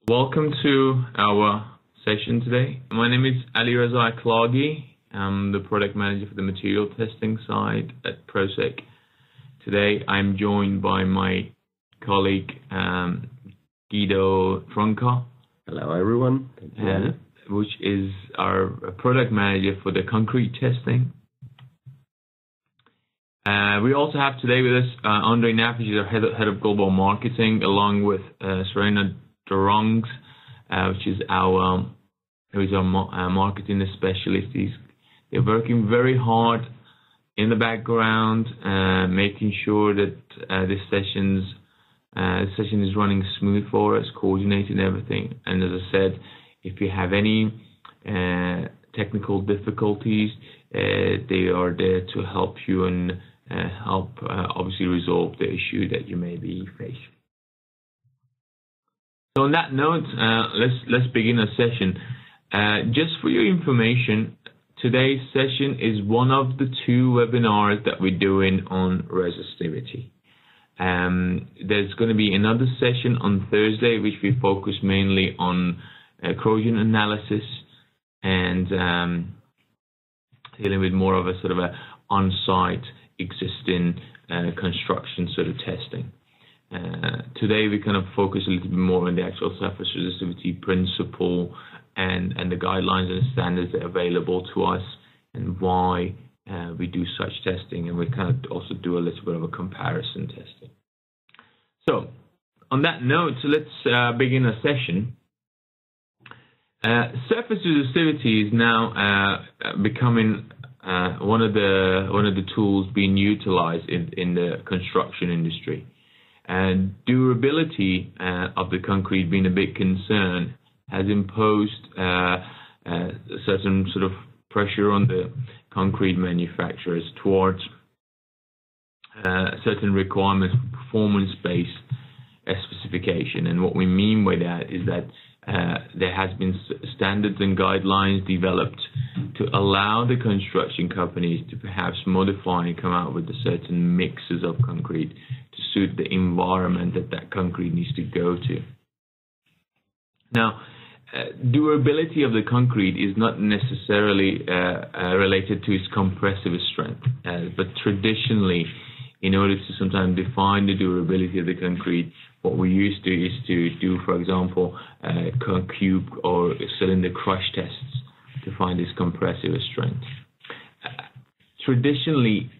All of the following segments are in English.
Welcome to our session today. My name is Ali Reza Aklagi. I'm the product manager for the material testing side at ProSec. Today I'm joined by my colleague Guido Tronca. Hello everyone. Which is our product manager for the concrete testing. We also have today with us Andre Naff, who's our head of global marketing, along with Serena Dorongs, which is our marketing specialist. They're working very hard in the background, making sure that the session is running smooth for us, coordinating everything. And as I said, if you have any technical difficulties, they are there to help you and help obviously resolve the issue that you may be facing. So on that note, let's begin our session. Just for your information, today's session is one of the two webinars that we're doing on resistivity. There's going to be another session on Thursday, which we focus mainly on corrosion analysis and dealing with more of a sort of a on-site existing construction sort of testing. Today we kind of focus a little bit more on the actual surface resistivity principle and the guidelines and standards that are available to us and why we do such testing, and we kind of also do a little bit of a comparison testing. So on that note, let's begin a session. Surface resistivity is now becoming one of the tools being utilized in the construction industry. And durability of the concrete being a big concern has imposed certain sort of pressure on the concrete manufacturers towards certain requirements for performance-based specification. And what we mean by that is that there has been standards and guidelines developed to allow the construction companies to perhaps modify and come out with certain mixes of concrete to suit the environment that concrete needs to go to. Now, durability of the concrete is not necessarily related to its compressive strength, but traditionally, in order to sometimes define the durability of the concrete, what we used to is to do, for example, cube or cylinder crush tests to find this compressive strength. Traditionally,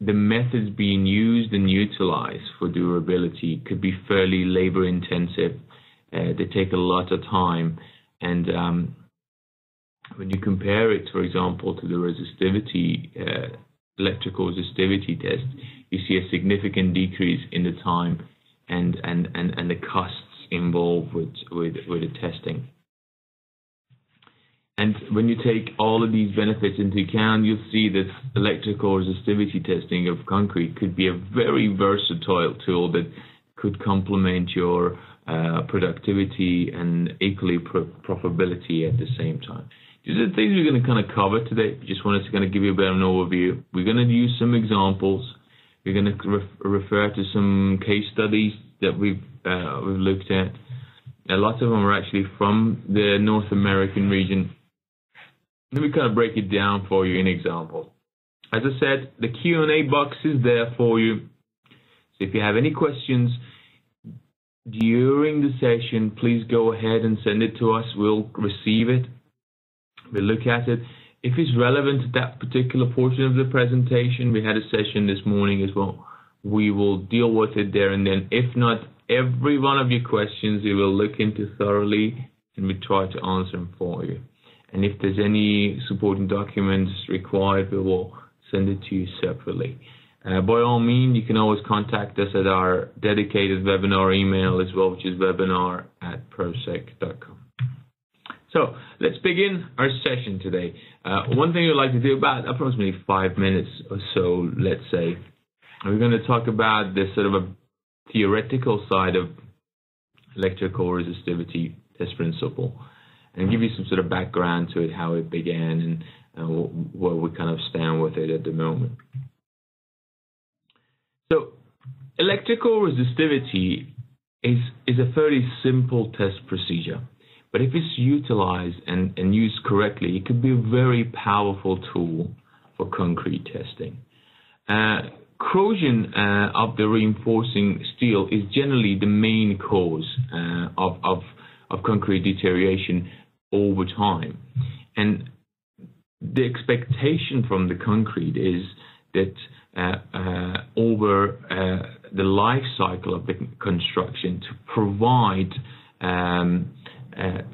the methods being used and utilized for durability could be fairly labor intensive. They take a lot of time, and when you compare it, for example, to the resistivity, electrical resistivity test, you see a significant decrease in the time and the costs involved with the testing. And when you take all of these benefits into account, you'll see that electrical resistivity testing of concrete could be a very versatile tool that could complement your productivity and equally profitability at the same time. These are the things we're going to kind of cover today. Just wanted to kind of give you a bit of an overview. We're going to use some examples. We're going to refer to some case studies that we've looked at. A lot of them are actually from the North American region. Let me kind of break it down for you in examples. As I said, the Q&A box is there for you. So if you have any questions during the session, please go ahead and send it to us. We'll receive it. We'll look at it. If it's relevant to that particular portion of the presentation, we had a session this morning as well, we will deal with it there and then. If not, every one of your questions we will look into thoroughly and we try to answer them for you. And if there's any supporting documents required, we will send it to you separately. By all means, you can always contact us at our dedicated webinar email as well, which is webinar@prosec.com. So let's begin our session today. One thing we'd like to do, about approximately 5 minutes or so, let's say, we're going to talk about this sort of a theoretical side of electrical resistivity test principle and give you some sort of background to it, how it began and where we kind of stand with it at the moment. So electrical resistivity is a fairly simple test procedure. But if it's utilized and used correctly, it could be a very powerful tool for concrete testing. Corrosion of the reinforcing steel is generally the main cause of concrete deterioration over time. And the expectation from the concrete is that over the life cycle of the construction to provide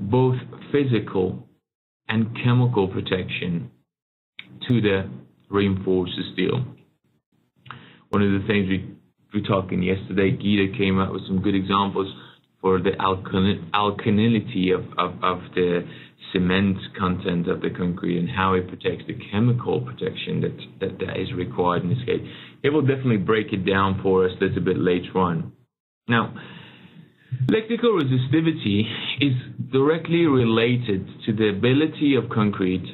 both physical and chemical protection to the reinforced steel. One of the things we were talking yesterday, Guido came out with some good examples for the alkalinity of the cement content of the concrete and how it protects the chemical protection that is required in this case. It will definitely break it down for us a little bit later on. Now, electrical resistivity is directly related to the ability of concrete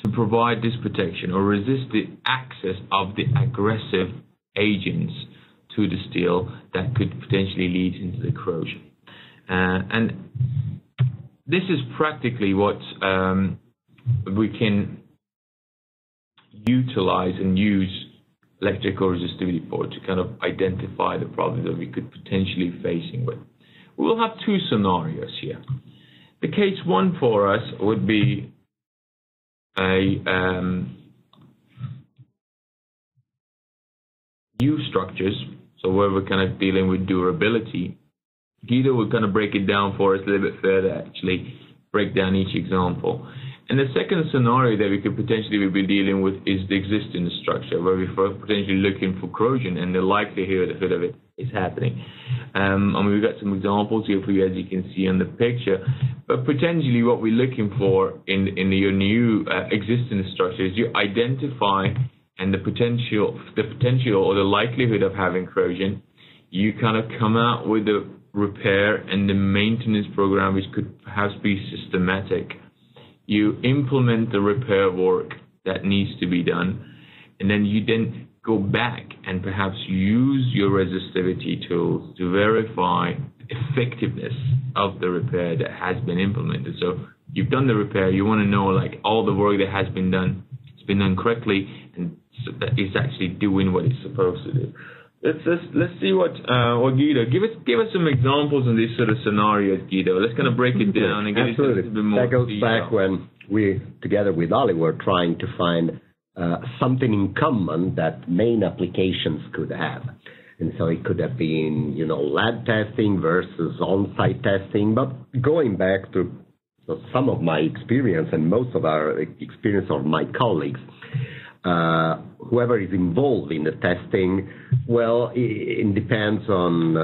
to provide this protection or resist the access of the aggressive agents to the steel that could potentially lead into the corrosion. And this is practically what we can utilize and use electrical resistivity for, to kind of identify the problems that we could potentially facing with. We will have two scenarios here. The case one for us would be new structures, so where we're kind of dealing with durability. Guido will kind of break it down for us a little bit further, actually break down each example. And the second scenario that we could potentially be dealing with is the existing structure, where we're potentially looking for corrosion and the likelihood of it is happening. We've got some examples here for you, as you can see on the picture. But potentially what we're looking for in your new existing structure is you identify and the potential or the likelihood of having corrosion. You kind of come out with the repair and the maintenance program, which could perhaps be systematic. You implement the repair work that needs to be done, and then you go back and perhaps use your resistivity tools to verify the effectiveness of the repair that has been implemented. So you've done the repair, you want to know like all the work that has been done, it's been done correctly, and so that it's actually doing what it's supposed to do. Let's see what Guido, give us some examples in these sort of scenarios, Guido. Let's kind of break it down and get it a little bit more. That goes back when we, together with Ali, were trying to find something in common that main applications could have. And so it could have been, lab testing versus on-site testing. But going back to some of my experience and most of our experience of my colleagues, whoever is involved in the testing, well, it depends on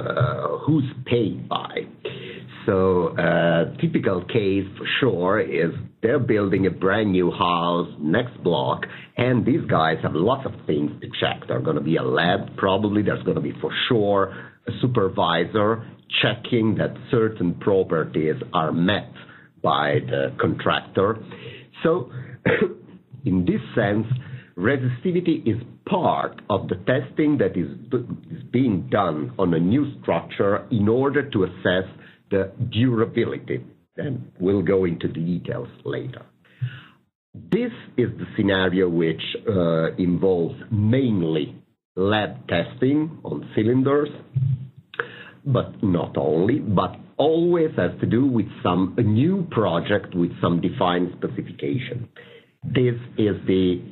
who's paid by. So typical case for sure is they're building a brand new house, next block, and these guys have lots of things to check. There's going to be a lab, probably. There's going to be for sure a supervisor checking that certain properties are met by the contractor. So in this sense, resistivity is part of the testing that is being done on a new structure in order to assess the durability. And we'll go into the details later. This is the scenario which involves mainly lab testing on cylinders, but not only, but always has to do with a new project with some defined specification. This is the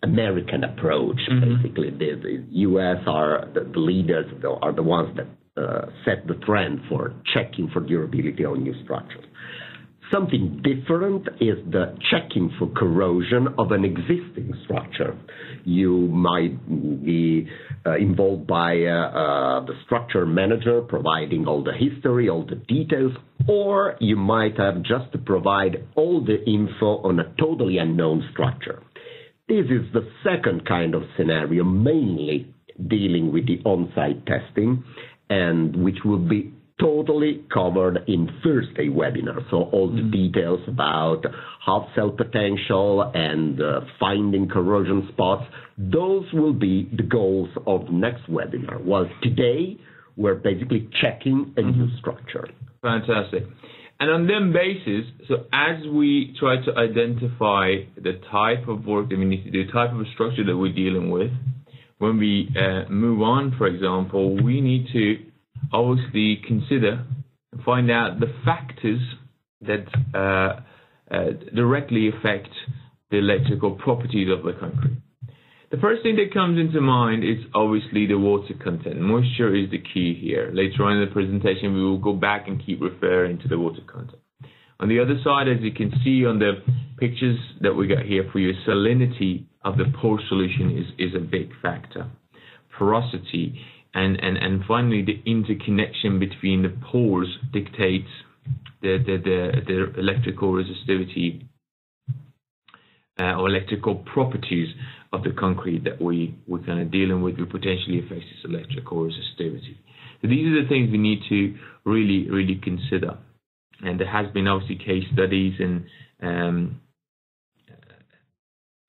American approach, basically. The U.S. are the leaders, are the ones that set the trend for checking for durability on new structures. Something different is the checking for corrosion of an existing structure. You might be involved by the structure manager providing all the history, all the details, or you might have just to provide all the info on a totally unknown structure. This is the second kind of scenario, mainly dealing with the on-site testing, and which will be totally covered in Thursday webinar. So all the details about half cell potential and finding corrosion spots, those will be the goals of next webinar. While today we're basically checking a new structure. Fantastic. And on them basis, so as we try to identify the type of work that we need to do, the type of structure that we're dealing with, when we move on, for example, we need to obviously consider and find out the factors that directly affect the electrical properties of the concrete. The first thing that comes into mind is obviously the water content. Moisture is the key here. Later on in the presentation, we will go back and keep referring to the water content. On the other side, as you can see on the pictures that we got here for you, salinity of the pore solution is a big factor. Porosity and finally the interconnection between the pores dictates the electrical resistivity or electrical properties of the concrete that we're kind of dealing with, potentially affects its electrical resistivity. So these are the things we need to really consider. And there has been obviously case studies and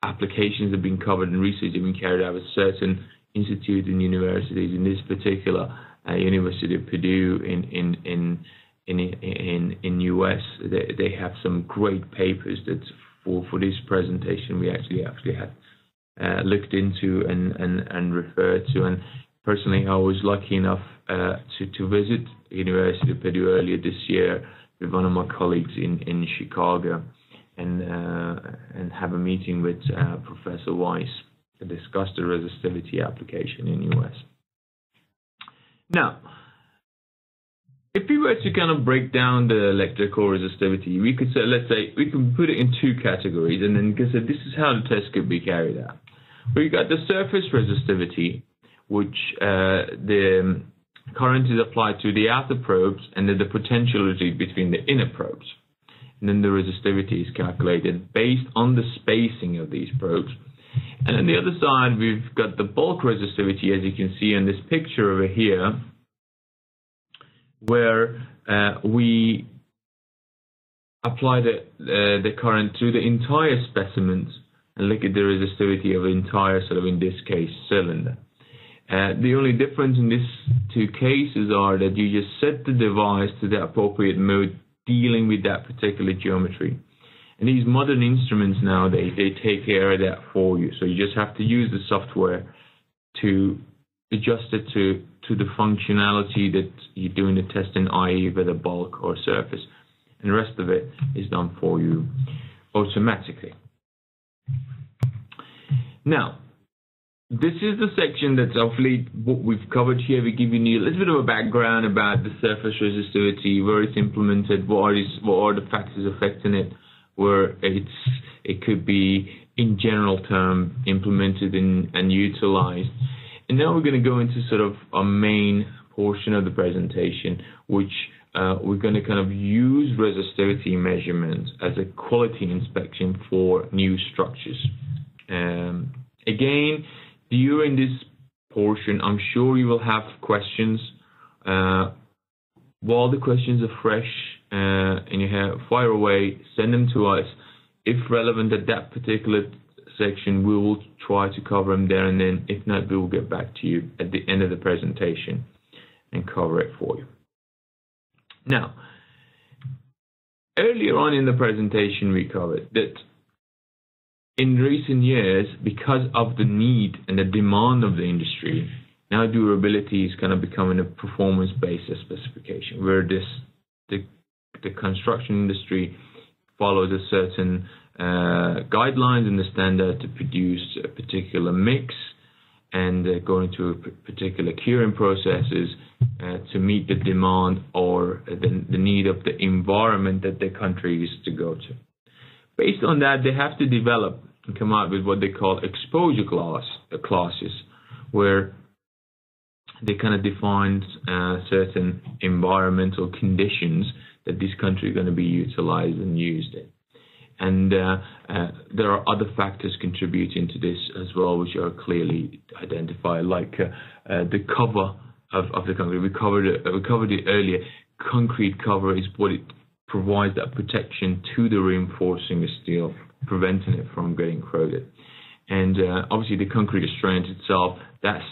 applications have been covered and research have been carried out with certain institutes and universities. In this particular University of Purdue in US, they have some great papers that for this presentation we actually had looked into and referred to. And personally, I was lucky enough to visit University of Purdue earlier this year with one of my colleagues in Chicago and have a meeting with Professor Weiss to discuss the resistivity application in US. Now, if we were to kind of break down the electrical resistivity, we could say, let's say, we can put it in two categories, and then say this is how the test could be carried out. We've got the surface resistivity, which the current is applied to the outer probes, and then the potentiality between the inner probes. And then the resistivity is calculated based on the spacing of these probes. And on the other side, we've got the bulk resistivity, as you can see in this picture over here, where we apply the current to the entire specimens and look at the resistivity of the entire, sort of in this case, cylinder. The only difference in these two cases are that you just set the device to the appropriate mode dealing with that particular geometry. And these modern instruments nowadays, they take care of that for you. So you just have to use the software to adjust it to the functionality that you're doing the testing, i.e. whether bulk or surface. And the rest of it is done for you automatically. Now, this is the section that's hopefully what we've covered here. We give you a little bit of a background about the surface resistivity, where it's implemented, what are the factors affecting it, where it could be, in general term, implemented and utilized. And now we're going to go into sort of a main portion of the presentation, which we're going to kind of use resistivity measurements as a quality inspection for new structures. Again, during this portion, I'm sure you will have questions. While the questions are fresh and you have fire away, send them to us. If relevant at that particular section, we will try to cover them there and then. If not, we will get back to you at the end of the presentation and cover it for you. Now, earlier on in the presentation, we covered that in recent years, because of the need and the demand of the industry, now durability is kind of becoming a performance-based specification, where the construction industry follows a certain guidelines and the standard to produce a particular mix and going through particular curing processes to meet the demand or the need of the environment that the country is to go to. Based on that, they have to develop and come out with what they call exposure classes, where they kind of define certain environmental conditions that this country is going to be utilized and used in. And there are other factors contributing to this as well, which are clearly identified, like the cover of the concrete. We covered it earlier. Concrete cover is what it provides that protection to the reinforcing the steel, preventing it from getting corroded. And obviously the concrete strength itself, that's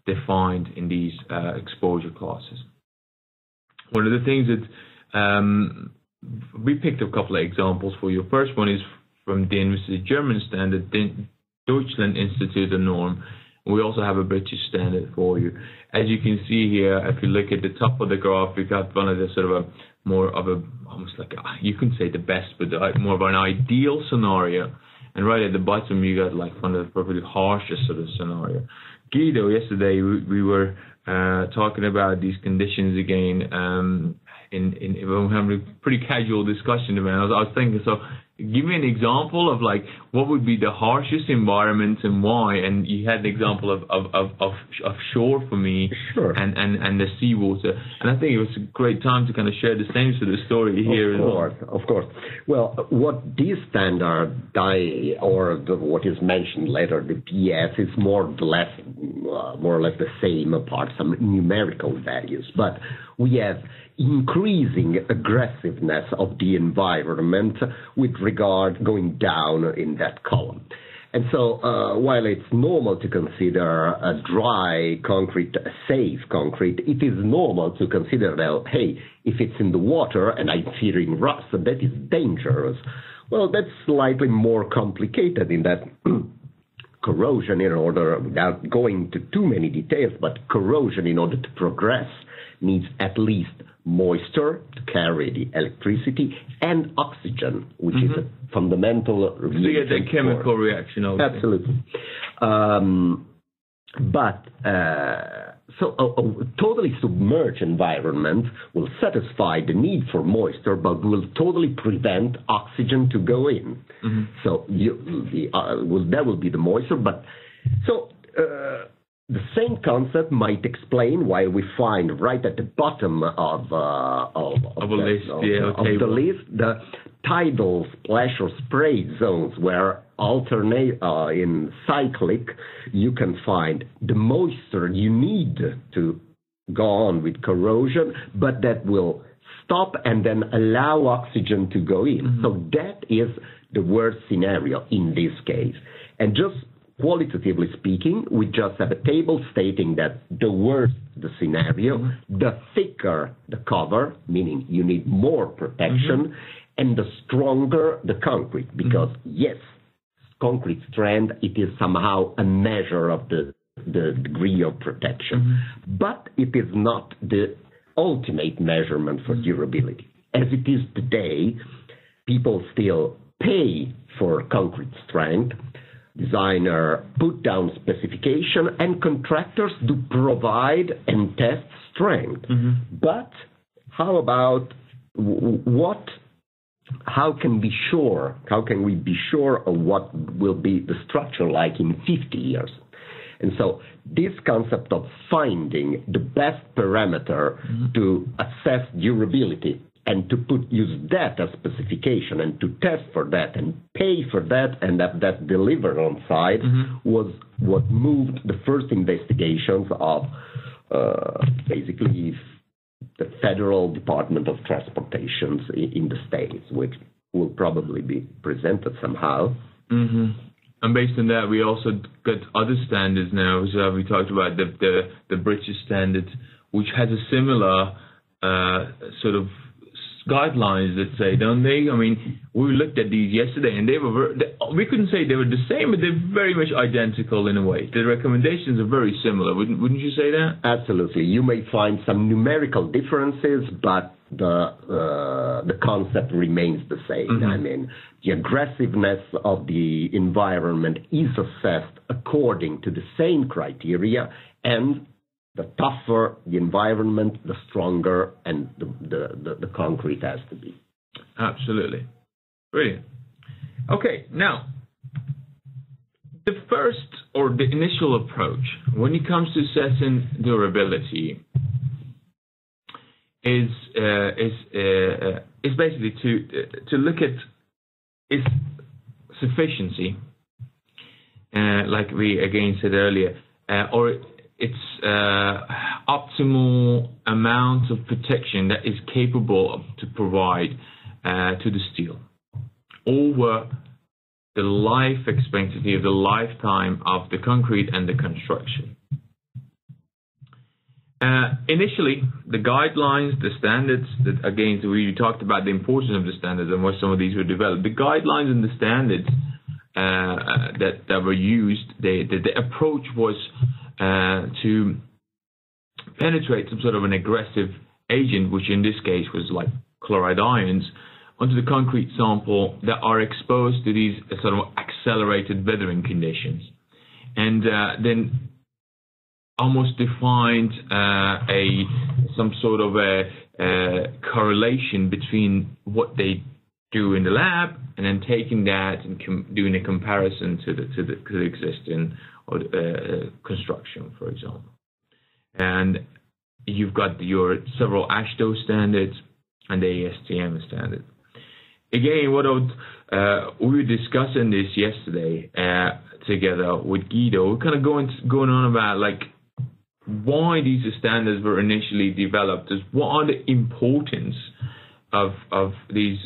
defined in these exposure classes. One of the things that we picked a couple of examples for you. First one is from the German standard, Deutschland Institute Norm. We also have a British standard for you. As you can see here, if you look at the top of the graph, we've got one of the sort of almost like you can say the best, but more of an ideal scenario. And right at the bottom, you got like one of the probably harshest sort of scenario. Guido, yesterday we were talking about these conditions again. We were having a pretty casual discussion about it. I was thinking, so give me an example of like what would be the harshest environment and why. And you had an example of shore for me, sure, and the seawater. And I think it was a great time to kind of share the same sort of story here. Of course. Well, what this standard what is mentioned later, the PS, is more or less the same, apart some numerical values. But we have increasing aggressiveness of the environment with regard going down in that column. And so while it's normal to consider a dry concrete a safe concrete, it is normal to consider that, hey, if it's in the water and I'm fearing rust, that is dangerous. Well, that's slightly more complicated in that corrosion, without going into too many details, but corrosion, in order to progress, needs at least moisture to carry the electricity and oxygen, which is a fundamental reaction. So you get a chemical reaction. Obviously. Absolutely. So a totally submerged environment will satisfy the need for moisture, but will totally prevent oxygen to go in. So that will be the moisture. But so the same concept might explain why we find right at the bottom of the list the tidal splash or spray zones, where alternate in cyclic you can find the moisture you need to go on with corrosion, but that will stop and then allow oxygen to go in. So that is the worst scenario in this case. And just qualitatively speaking, we just have a table stating that the worse the scenario, the thicker the cover, meaning you need more protection, and the stronger the concrete, because yes, concrete strength, it is somehow a measure of the degree of protection, but it is not the ultimate measurement for durability. As it is today, people still pay for concrete strength. Designer put down specification, and contractors do provide and test strength. But how about how can we be sure of what will be the structure like in 50 years? And so this concept of finding the best parameter to assess durability and to use that as specification and to test for that and pay for that and have that delivered on site was what moved the first investigations of basically the Federal Department of Transportation in the States, which will probably be presented somehow. And based on that, we also got other standards now. So we talked about the British standard, which has a similar sort of guidelines, let's say, don't they? I mean, we looked at these yesterday, and we couldn't say they were the same, but they're very much identical in a way. The recommendations are very similar, wouldn't you say that? Absolutely. You may find some numerical differences, but the concept remains the same. I mean, the aggressiveness of the environment is assessed according to the same criteria, and the tougher the environment, the stronger and the concrete has to be. Absolutely. Brilliant. Okay, now, the first or the initial approach when it comes to assessing durability is basically to look at its sufficiency, like we again said earlier, or its optimal amount of protection that is capable to provide to the steel over the life expectancy of the lifetime of the concrete and the construction. Initially, the guidelines, the standards, that again, so we talked about the importance of the standards and why some of these were developed. The guidelines and the standards that were used, the approach was to penetrate some sort of an aggressive agent, which in this case was like chloride ions, onto the concrete sample that are exposed to these sort of accelerated weathering conditions. And then almost defined some sort of a correlation between what they do in the lab and then taking that and doing a comparison to the existing or construction, for example. And you've got your several AASHTO standards and the ASTM standard. Again, we were discussing this yesterday together with Guido. We're kind of going on about like why these standards were initially developed. Is what are the importance of these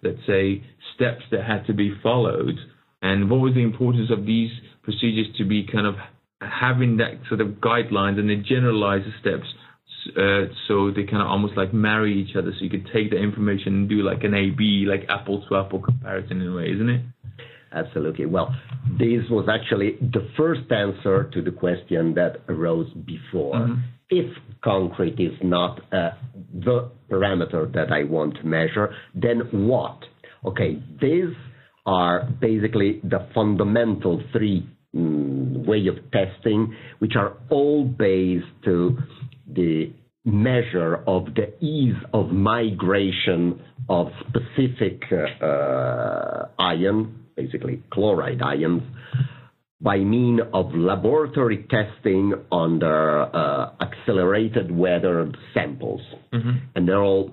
let's say steps that had to be followed, and what was the importance of these procedures to be kind of having that sort of guidelines and then generalize the steps so they kind of almost like marry each other, so you could take the information and do like an A/B, like apple to apple comparison in a way, isn't it? Absolutely. Well, this was actually the first answer to the question that arose before. Mm-hmm. If concrete is not the parameter that I want to measure, then what? Okay, these are basically the fundamental three way of testing, which are all based to the measure of the ease of migration of specific ion, basically chloride ions, by mean of laboratory testing under accelerated weathered samples. Mm-hmm. And they're all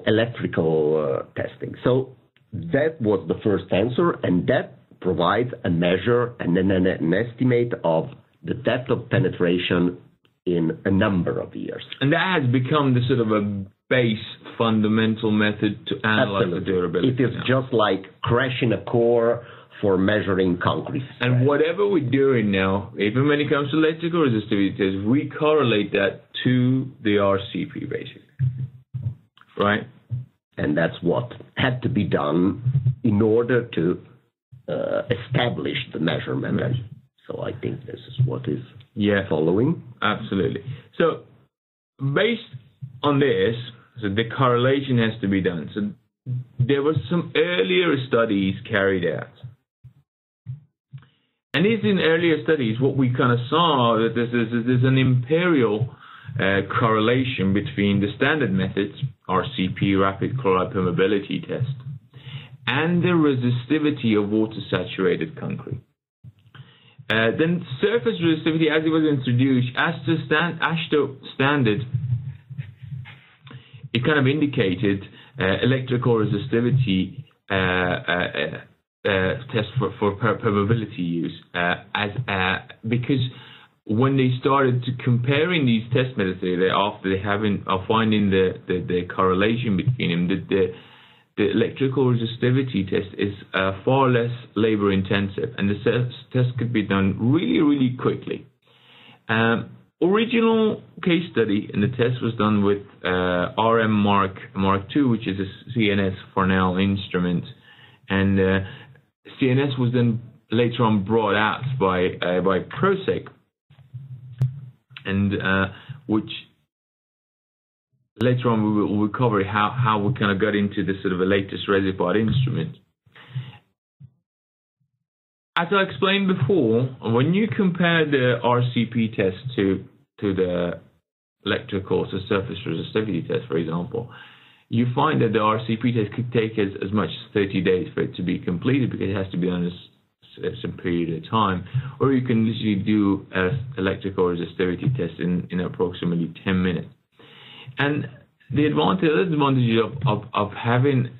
electrical testing. So that was the first answer, and that provides a measure and then an estimate of the depth of penetration in a number of years. And that has become the sort of a base fundamental method to analyze the durability. It is just like crashing a core for measuring concrete stress. And whatever we're doing now, even when it comes to electrical resistivity tests, we correlate that to the RCP basically, right? And that's what had to be done in order to establish the measurement. Right. So I think this is what is following. Absolutely. So based on this, so the correlation has to be done. So there were some earlier studies carried out. And in earlier studies, what we kind of saw that there's an imperial correlation between the standard methods, RCP, rapid chloride permeability test, and the resistivity of water-saturated concrete. Then surface resistivity, as it was introduced, as the AASHTO standard, it kind of indicated electrical resistivity test for permeability use because when they started to comparing these test methods, finding the correlation between them, the electrical resistivity test is far less labor intensive, and the test could be done really, really quickly. Original case study in the test was done with RM Mark II, which is a CNS Farnell instrument, and CNS was then later on brought out by Prosec, and which later on we'll cover how we kind of got into this sort of a latest Resipod instrument. As I explained before, when you compare the RCP test to the electrical, so surface resistivity test, for example, you find that the RCP test could take as much as 30 days for it to be completed because it has to be done some period of time, or you can literally do an electrical resistivity test in approximately 10 minutes. And the advantage of having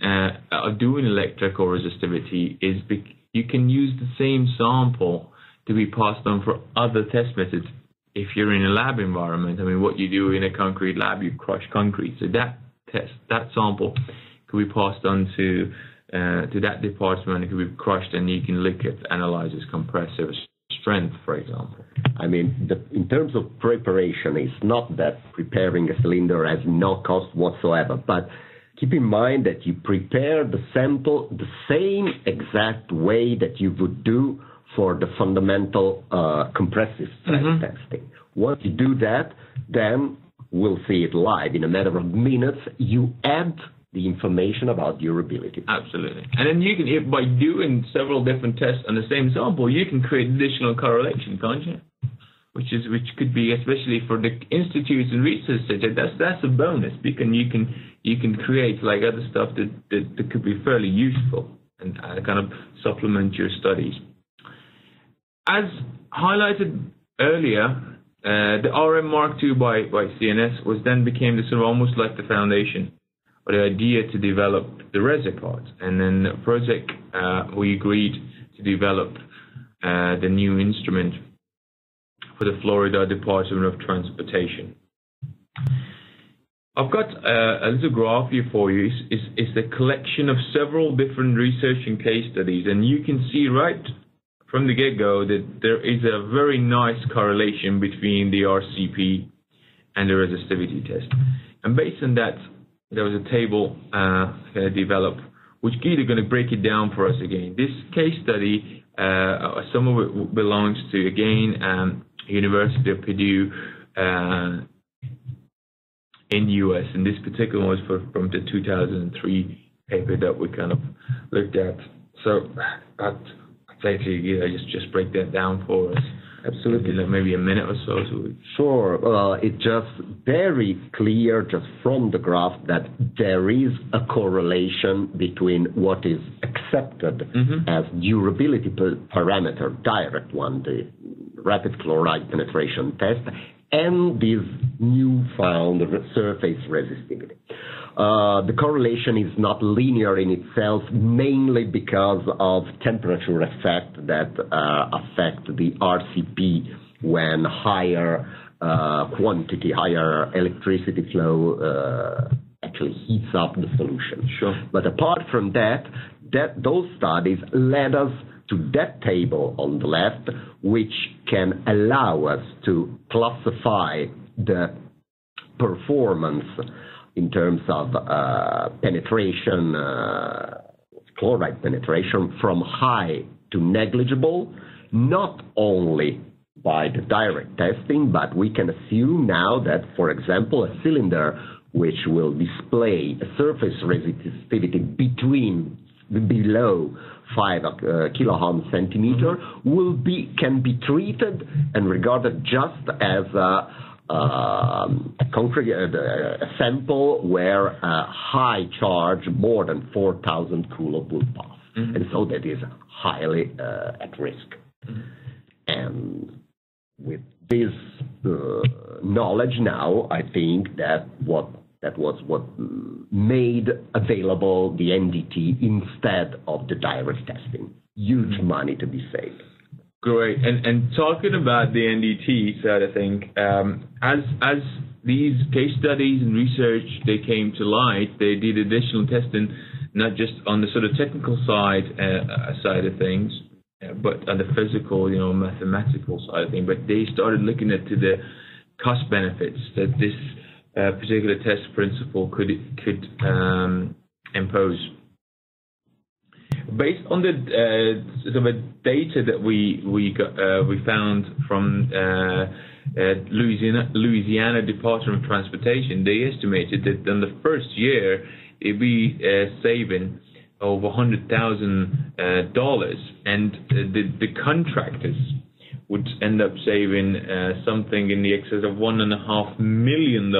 of doing electrical resistivity is you can use the same sample to be passed on for other test methods. If you're in a lab environment, I mean, what you do in a concrete lab, you crush concrete. So that sample could be passed on to that department. It could be crushed, and you can look at analyzers, compressors, strength, for example? I mean, in terms of preparation, it's not that preparing a cylinder has no cost whatsoever, but keep in mind that you prepare the sample the same exact way that you would do for the fundamental compressive strength testing. Once you do that, then we'll see it live. In a matter of minutes, you add the information about durability. Absolutely. And then you can, by doing several different tests on the same sample, you can create additional correlation, can't you? Which could be, especially for the institutes and research center, that's a bonus, because you can create like other stuff that could be fairly useful and kind of supplement your studies. As highlighted earlier, the RM Mark II by CNS became the sort of almost like the foundation or the idea to develop the RESA card. And then the project, we agreed to develop the new instrument for the Florida Department of Transportation. I've got a little graph here for you. It's a collection of several different research and case studies, and you can see right from the get-go that there is a very nice correlation between the RCP and the resistivity test. And based on that, there was a table developed, which Guido is going to break it down for us again. This case study, some of it belongs to, again, University of Purdue in the US, and this particular one was from the 2003 paper that we kind of looked at. So I'd say to you, just break that down for us. Absolutely. Like maybe a minute or so. Sure. It's just very clear just from the graph that there is a correlation between what is accepted as durability parameter, direct one, the rapid chloride penetration test, and this newfound surface resistivity. The correlation is not linear in itself, mainly because of temperature effect that affect the RCP when higher quantity, higher electricity flow actually heats up the solution. Sure. But apart from that, those studies led us to that table on the left, which can allow us to classify the performance in terms of penetration, chloride penetration, from high to negligible, not only by the direct testing, but we can assume now that, for example, a cylinder which will display a surface resistivity below 5 kiloohm centimeter can be treated and regarded just as a sample where a high charge more than 4,000 coulomb will pass, and so that is highly at risk. And with this knowledge now, I think that was what made available the NDT instead of the direct testing. Huge money to be saved. Great. And talking about the NDT side of things, as these case studies and research, they came to light, they did additional testing, not just on the sort of technical side of things, but on the physical, mathematical side of things. But they started looking at the cost benefits that this particular test principle could impose. Based on the sort of data that we found from Louisiana Department of Transportation, they estimated that in the first year it'd be saving over $100,000, and the contractors would end up saving something in the excess of $1.5 million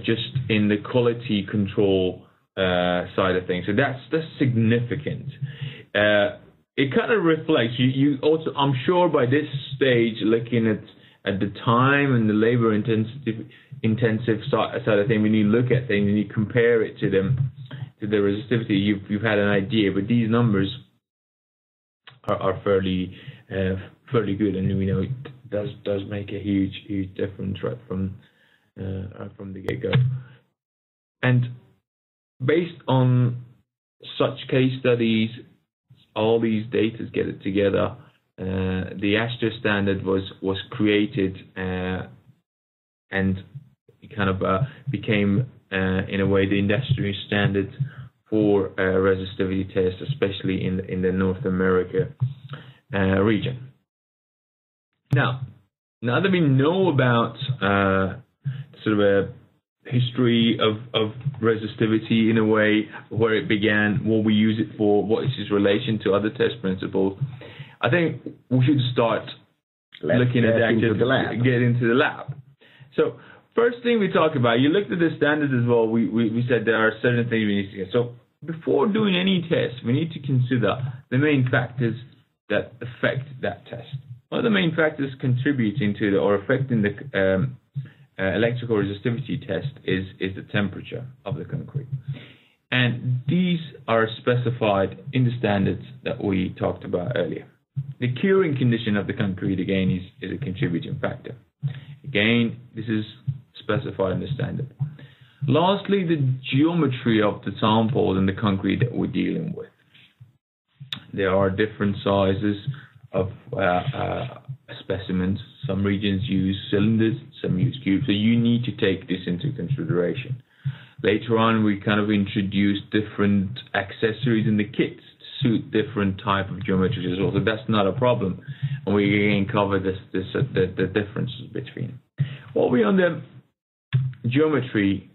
just in the quality control side of things. So that's significant. It kind of reflects, you also, I'm sure by this stage, looking at the time and the labor intensive side of things, when you look at things and you compare it to the resistivity, you've had an idea, but these numbers are fairly good, and we know it does make a huge difference right from the get-go. And based on such case studies, all these data get it together, the AASHTO standard was created and it kind of became, in a way, the industry standard for resistivity tests, especially in the North America region. Now that we know about sort of a history of resistivity, in a way, where it began, what we use it for, what is its relation to other test principles, I think we should start looking at that, get into the lab. So first thing we talk about, you looked at the standards as well, we said there are certain things we need to get. So before doing any test, we need to consider the main factors that affect that test. One of the main factors contributing to or affecting the electrical resistivity test is the temperature of the concrete. And these are specified in the standards that we talked about earlier. The curing condition of the concrete, again, is a contributing factor. Again, this is specified in the standard. Lastly, the geometry of the sample and the concrete that we're dealing with. There are different sizes of specimens. Some regions use cylinders, some use cubes. So you need to take this into consideration. Later on, we kind of introduce different accessories in the kits to suit different type of geometries as well. So that's not a problem. And we again cover the differences between them. While we're on the geometry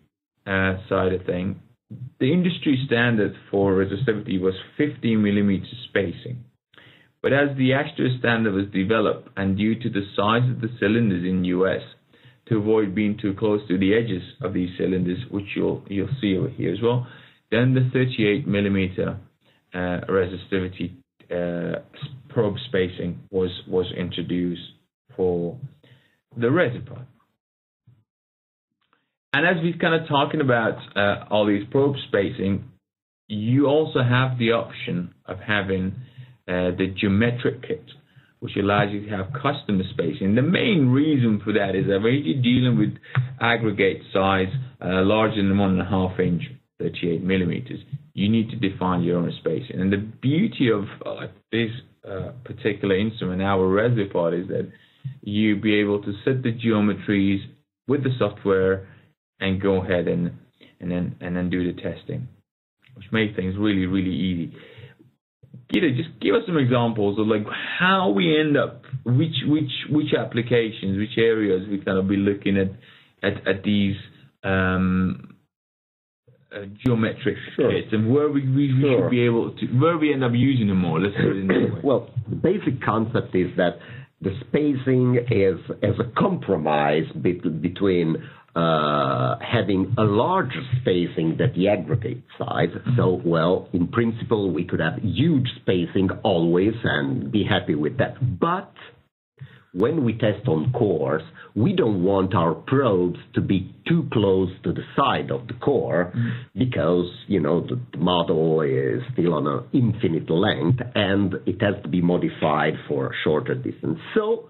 side of thing, the industry standard for resistivity was 15 millimeter spacing. But as the AASHTO standard was developed, and due to the size of the cylinders in the US, to avoid being too close to the edges of these cylinders, which you'll see over here as well, then the 38 millimeter resistivity probe spacing was introduced for the Resipod. And as we're kind of talking about all these probe spacing, you also have the option of having the geometric kit, which allows you to have custom spacing. The main reason for that is that when you're dealing with aggregate size larger than 1.5 inch, 38 millimeters, you need to define your own spacing. And the beauty of this particular instrument, our Resipod, is that you'll be able to set the geometries with the software and go ahead and then do the testing, which makes things really, really easy. Gita, just give us some examples of like how we end up, which applications, which areas we kind of be looking at these geometric kits, and where we should be able to, where we end up using them more. Let's put it in that way. Well, the basic concept is that the spacing is as a compromise between having a larger spacing than the aggregate size. So, well, in principle, we could have huge spacing always and be happy with that. But when we test on cores, we don't want our probes to be too close to the side of the core because, you know, the model is still on an infinite length and it has to be modified for a shorter distance. So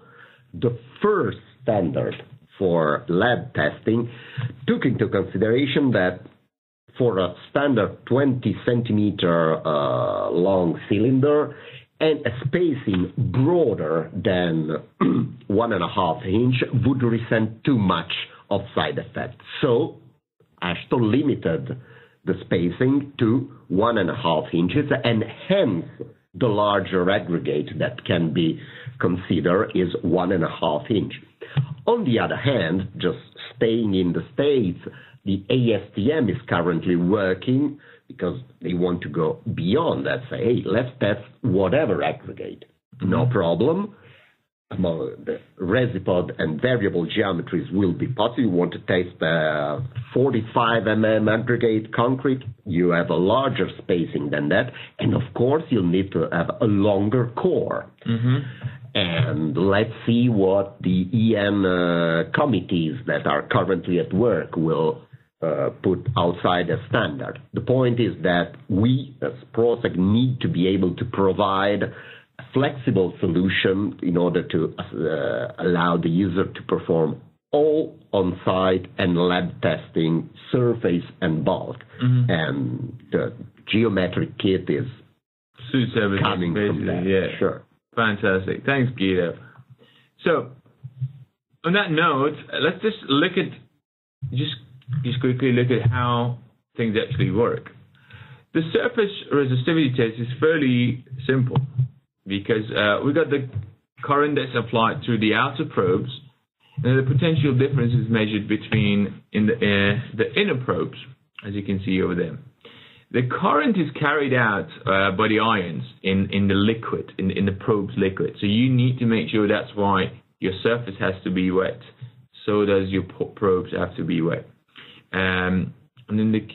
the first standard for lab testing took into consideration that for a standard 20 centimeter long cylinder and a spacing broader than 1.5 inch would resent too much of side effect. So AASHTO limited the spacing to 1.5 inches, and hence the larger aggregate that can be considered is 1.5 inch. On the other hand, just staying in the States, the ASTM is currently working because they want to go beyond that. Say, hey, let's test whatever aggregate. No problem. The Resipod and variable geometries will be possible. You want to test 45 mm aggregate concrete, you have a larger spacing than that. And of course, you'll need to have a longer core. And let's see what the EN committees that are currently at work will put outside a standard. The point is that we, as PROSEC, need to be able to provide a flexible solution in order to allow the user to perform all on-site and lab testing, surface and bulk. And the geometric kit is suits everything, coming from that. Yeah. Sure. Fantastic. Thanks, Guido. So, on that note, let's just look at, just quickly look at how things actually work. The surface resistivity test is fairly simple because we got the current that's applied through the outer probes, and the potential difference is measured between the inner probes, as you can see over there. The current is carried out by the ions in the liquid, in the probe's liquid. So you need to make sure that's why your surface has to be wet. So does your probes have to be wet. And then the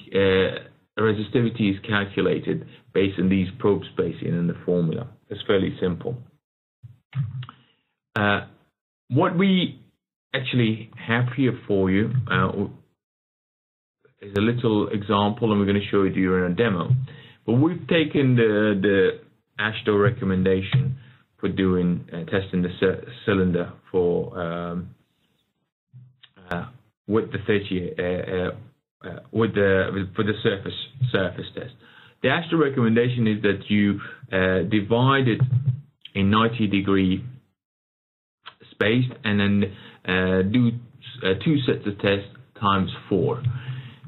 resistivity is calculated based on these probe spacing and the formula. It's fairly simple. What we actually have here for you is a little example, and we're going to show it during a demo. But we've taken the AASHTO recommendation for doing testing the cylinder for with the 30 for the surface test. The AASHTO recommendation is that you divide it in 90-degree spaced, and then do 2 sets of tests times 4.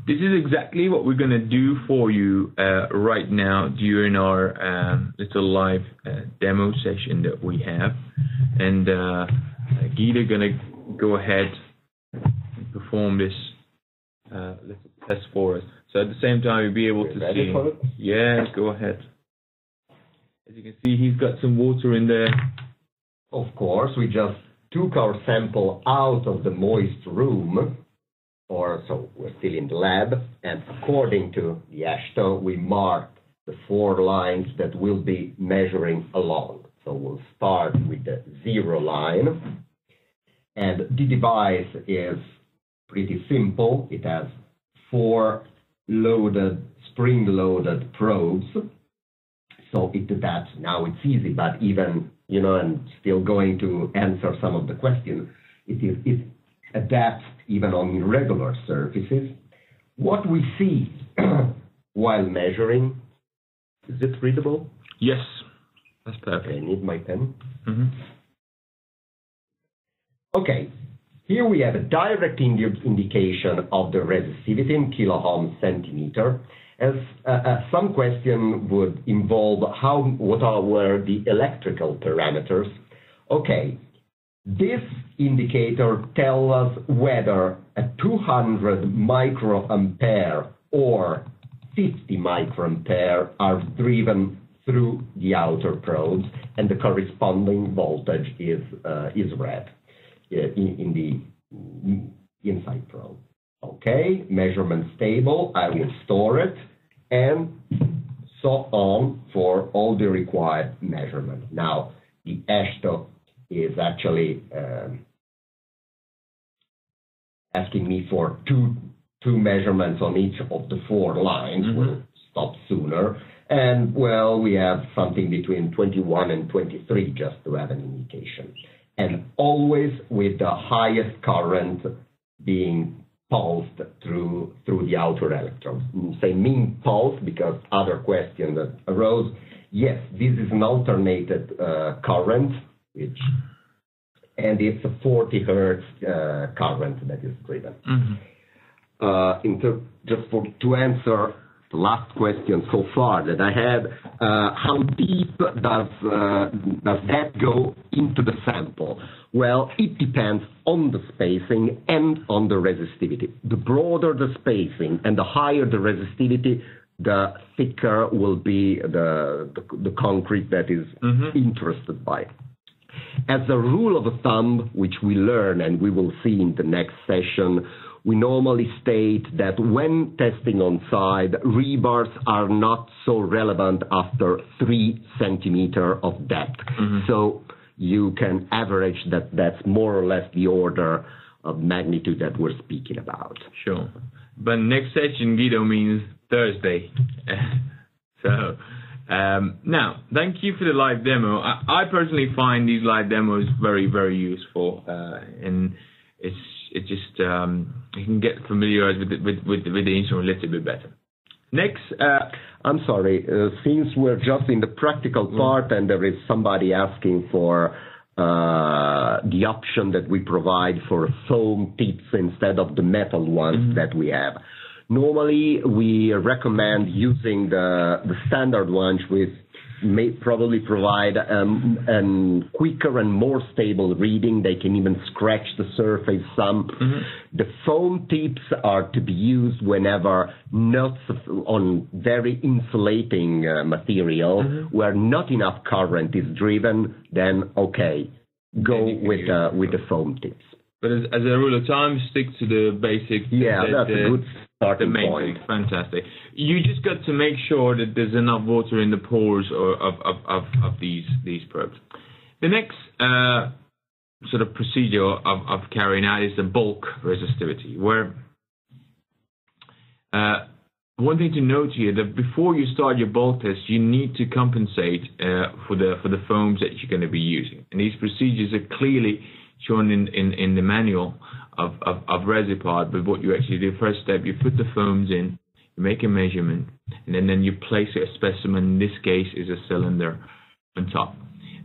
This is exactly what we're going to do for you right now during our little live demo session that we have. And Guido going to go ahead and perform this little test for us. So at the same time, you'll be able to see. For it? Yeah, go ahead. As you can see, he's got some water in there. Of course, we just took our sample out of the moist room. So we're still in the lab, and according to the AASHTO, we marked the 4 lines that we'll be measuring along. So we'll start with the 0 line, and the device is pretty simple. It has 4 spring-loaded probes. So now it's easy, but even, and still going to answer some of the questions, it adapts even on irregular surfaces. What we see while measuring, is it readable? Yes, that's perfect. Okay, I need my pen. Mm-hmm. Okay, here we have a direct indication of the resistivity in kiloohm centimeter. As some question would involve what were the electrical parameters. Okay. This indicator tells us whether a 200 microampere or 50 microampere are driven through the outer probes, and the corresponding voltage is red in the inside probe. Okay, measurement stable. I will store it, and so on for all the required measurements. Now, the AASHTO is actually asking me for two measurements on each of the 4 lines. Mm-hmm. We'll stop sooner. And, well, we have something between 21 and 23 just to have an indication. And always with the highest current being pulsed through the outer electrodes. Say mean pulse because other question that arose. Yes, this is an alternated current, and it's a 40 hertz current that is driven. Mm-hmm. To answer the last question so far that I had, how deep does that go into the sample? Well, it depends on the spacing and on the resistivity. The broader the spacing and the higher the resistivity, the thicker will be the concrete that is interested by. As a rule of thumb, which we learn and we will see in the next session, we normally state that when testing on side, rebars are not so relevant after 3 centimeters of depth. Mm-hmm. So you can average that's more or less the order of magnitude that we're speaking about. Sure. But next session, Guido, means Thursday. So now, thank you for the live demo. I personally find these live demos very, very useful, and it just you can get familiarized with the instrument a little bit better. Next, I'm sorry, since we're just in the practical part and there is somebody asking for the option that we provide for foam tips instead of the metal ones that we have. Normally, we recommend using the standard ones, which may probably provide a quicker and more stable reading. They can even scratch the surface some. The foam tips are to be used whenever not on very insulating material, where not enough current is driven, then okay, go with the foam tips. But as a rule of thumb, stick to the basic. Yeah, that's a good starting point. Fantastic. You just got to make sure that there's enough water in the pores of these probes. The next sort of procedure of carrying out is the bulk resistivity, where one thing to note here that before you start your bulk test, you need to compensate for the foams that you're going to be using, and these procedures are clearly shown in the manual of Resipod. But what you actually do, first step, you put the foams in, you make a measurement, and then you place a specimen. In this case, is a cylinder on top.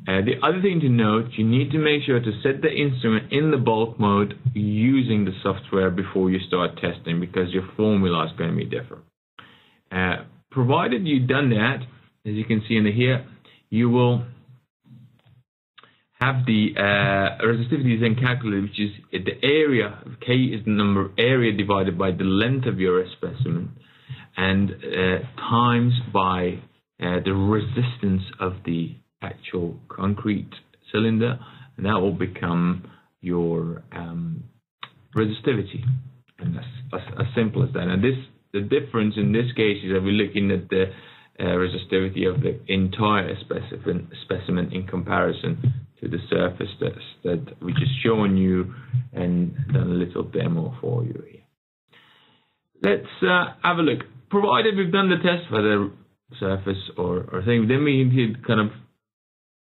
The other thing to note, you need to make sure to set the instrument in the bulk mode using the software before you start testing, because your formula is going to be different. Provided you've done that, as you can see in here, you will have the resistivity then calculated, which is the area. K is the number of area divided by the length of your specimen, and times by the resistance of the actual concrete cylinder, and that will become your resistivity. And that's as simple as that. And the difference in this case is that we're looking at the resistivity of the entire specimen in comparison to the surface that we just shown you and done a little demo for you here. Let's have a look. Provided we've done the test for the surface or thing, then we need to kind of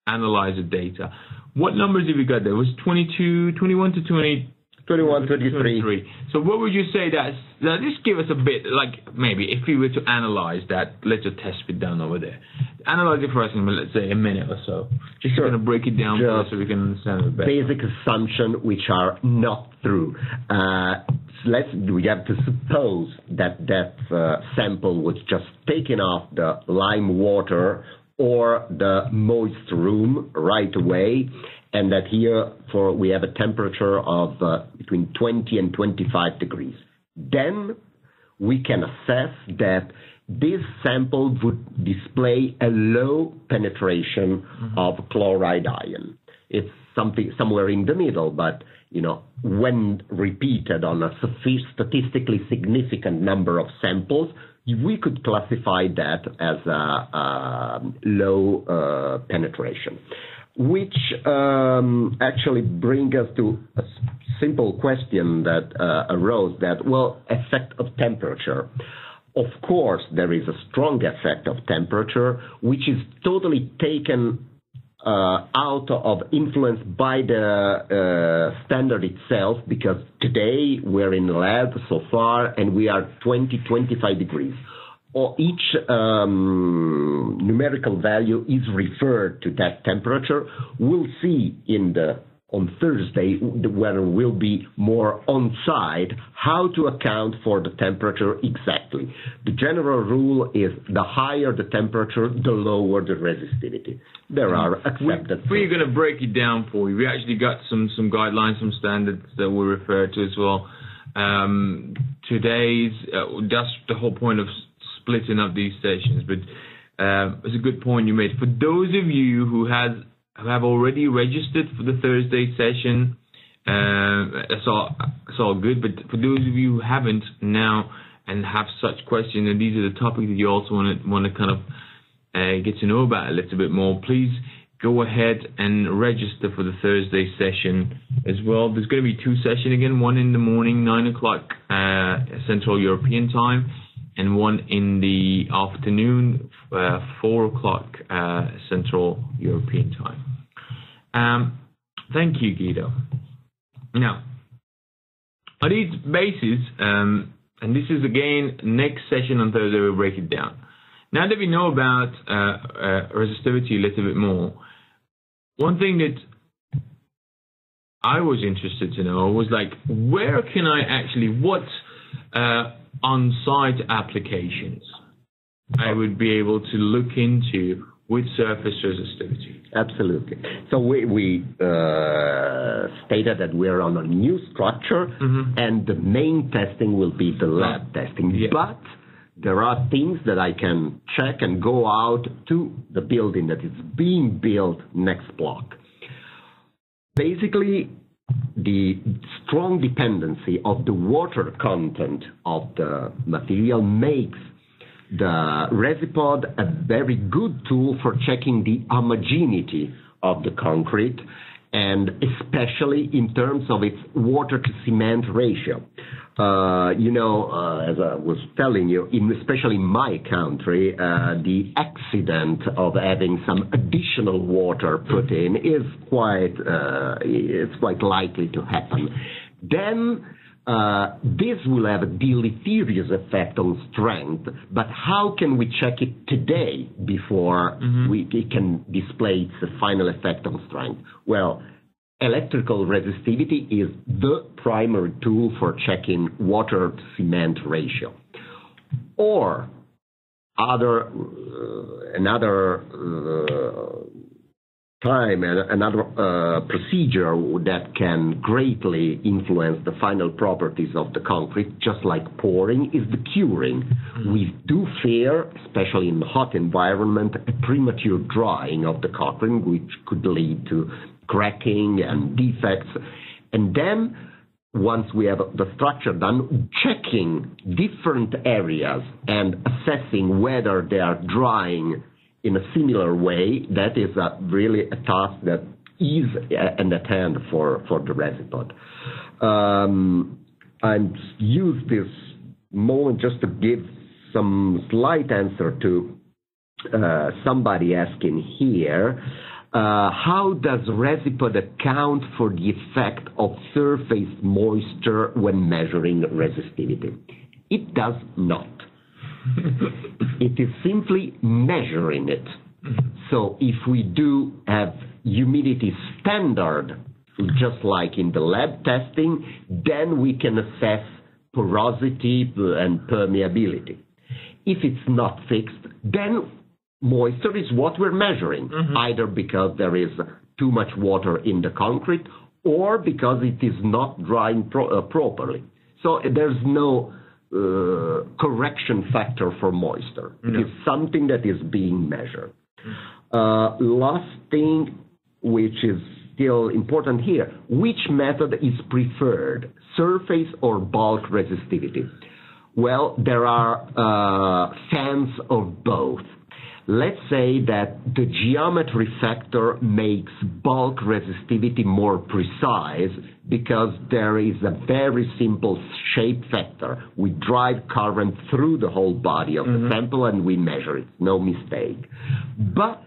analyze the data. What numbers have we got there? It was 21 to 23. So what would you say that's, just give us a bit, like maybe if we were to analyze that, let your test be done over there. Analyze it for us in, let's say, a minute or so. Just going to break it down for us so we can understand it better. Basic assumptions which are not true. We have to suppose that sample was just taken off the lime water or the moist room right away, and that here we have a temperature of between 20 and 25 degrees. Then we can assess that this sample would display a low penetration of chloride ion. It's somewhere in the middle, but when repeated on a statistically significant number of samples, we could classify that as a low penetration. Which actually brings us to a simple question that arose, that, well, effect of temperature. Of course, there is a strong effect of temperature, which is totally taken out of influence by the standard itself, because today we're in the lab so far and we are 20-25 degrees. Or each numerical value is referred to that temperature. We'll see on Thursday, when we'll be more on site, how to account for the temperature exactly. The general rule is the higher the temperature, the lower the resistivity. There are accepted. We're going to break it down for you. We actually got some guidelines, some standards that we refer to as well. Today's that's the whole point of splitting up these sessions, but it's a good point you made. For those of you who have already registered for the Thursday session, it's all good, but for those of you who haven't now and have such questions, and these are the topics that you also want to kind of get to know about a little bit more, please go ahead and register for the Thursday session as well. There's going to be two sessions again, one in the morning, 9 o'clock Central European time, and one in the afternoon, 4 o'clock Central European time. Thank you, Guido. Now, on these bases, and this is again next session on Thursday, we'll break it down. Now that we know about resistivity a little bit more, one thing that I was interested to know was like, where can I actually, what on-site applications I would be able to look into with surface resistivity? Absolutely. So we stated that we're on a new structure, and the main testing will be the lab testing. Yeah. But there are things that I can check and go out to the building that is being built next block. Basically, the strong dependency of the water content of the material makes the Resipod a very good tool for checking the homogeneity of the concrete, and especially in terms of its water to cement ratio. As I was telling you, especially in my country, the accident of having some additional water put in is quite likely to happen. Then this will have a deleterious effect on strength, but how can we check it today before it can display its final effect on strength? Well, electrical resistivity is the primary tool for checking water to cement ratio. Or another procedure that can greatly influence the final properties of the concrete, just like pouring, is the curing. We do fear, especially in the hot environment, a premature drying of the concrete, which could lead to cracking and defects. And then, once we have the structure done, checking different areas and assessing whether they are drying in a similar way, that is really a task that is at hand for the Resipod. I use this moment just to give some slight answer to somebody asking here, how does Resipod account for the effect of surface moisture when measuring resistivity? It does not. It is simply measuring it. So if we do have humidity standard, just like in the lab testing, then we can assess porosity and permeability. If it's not fixed, then moisture is what we're measuring, either because there is too much water in the concrete or because it is not drying properly. So there's no correction factor for moisture. No. It is something that is being measured. Last thing, which is still important here, which method is preferred, surface or bulk resistivity? Well, there are fans of both. Let's say that the geometry factor makes bulk resistivity more precise because there is a very simple shape factor. We drive current through the whole body of the sample and we measure it, no mistake. But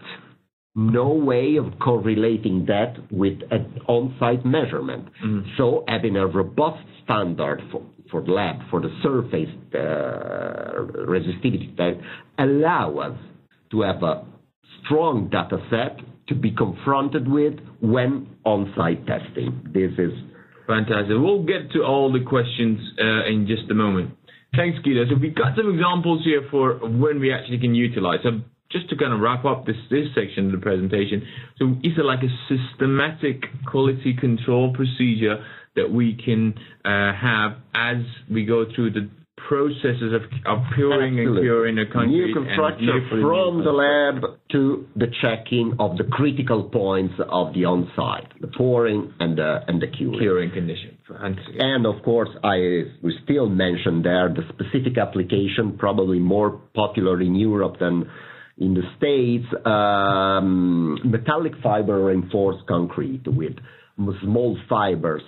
no way of correlating that with an on-site measurement. So having a robust standard for the lab, for the surface resistivity test, allow us to have a strong data set to be confronted with when on-site testing. This is fantastic. We'll get to all the questions in just a moment. Thanks, Guido. So we've got some examples here for when we actually can utilize. So just to kind of wrap up this section of the presentation, so is it like a systematic quality control procedure that we can have as we go through the processes of curing and curing a concrete? New construction from the lab to the checking of the critical points of the on-site, the pouring and the curing condition. And of course, we still mentioned there the specific application, probably more popular in Europe than in the States, metallic fiber reinforced concrete with small fibers,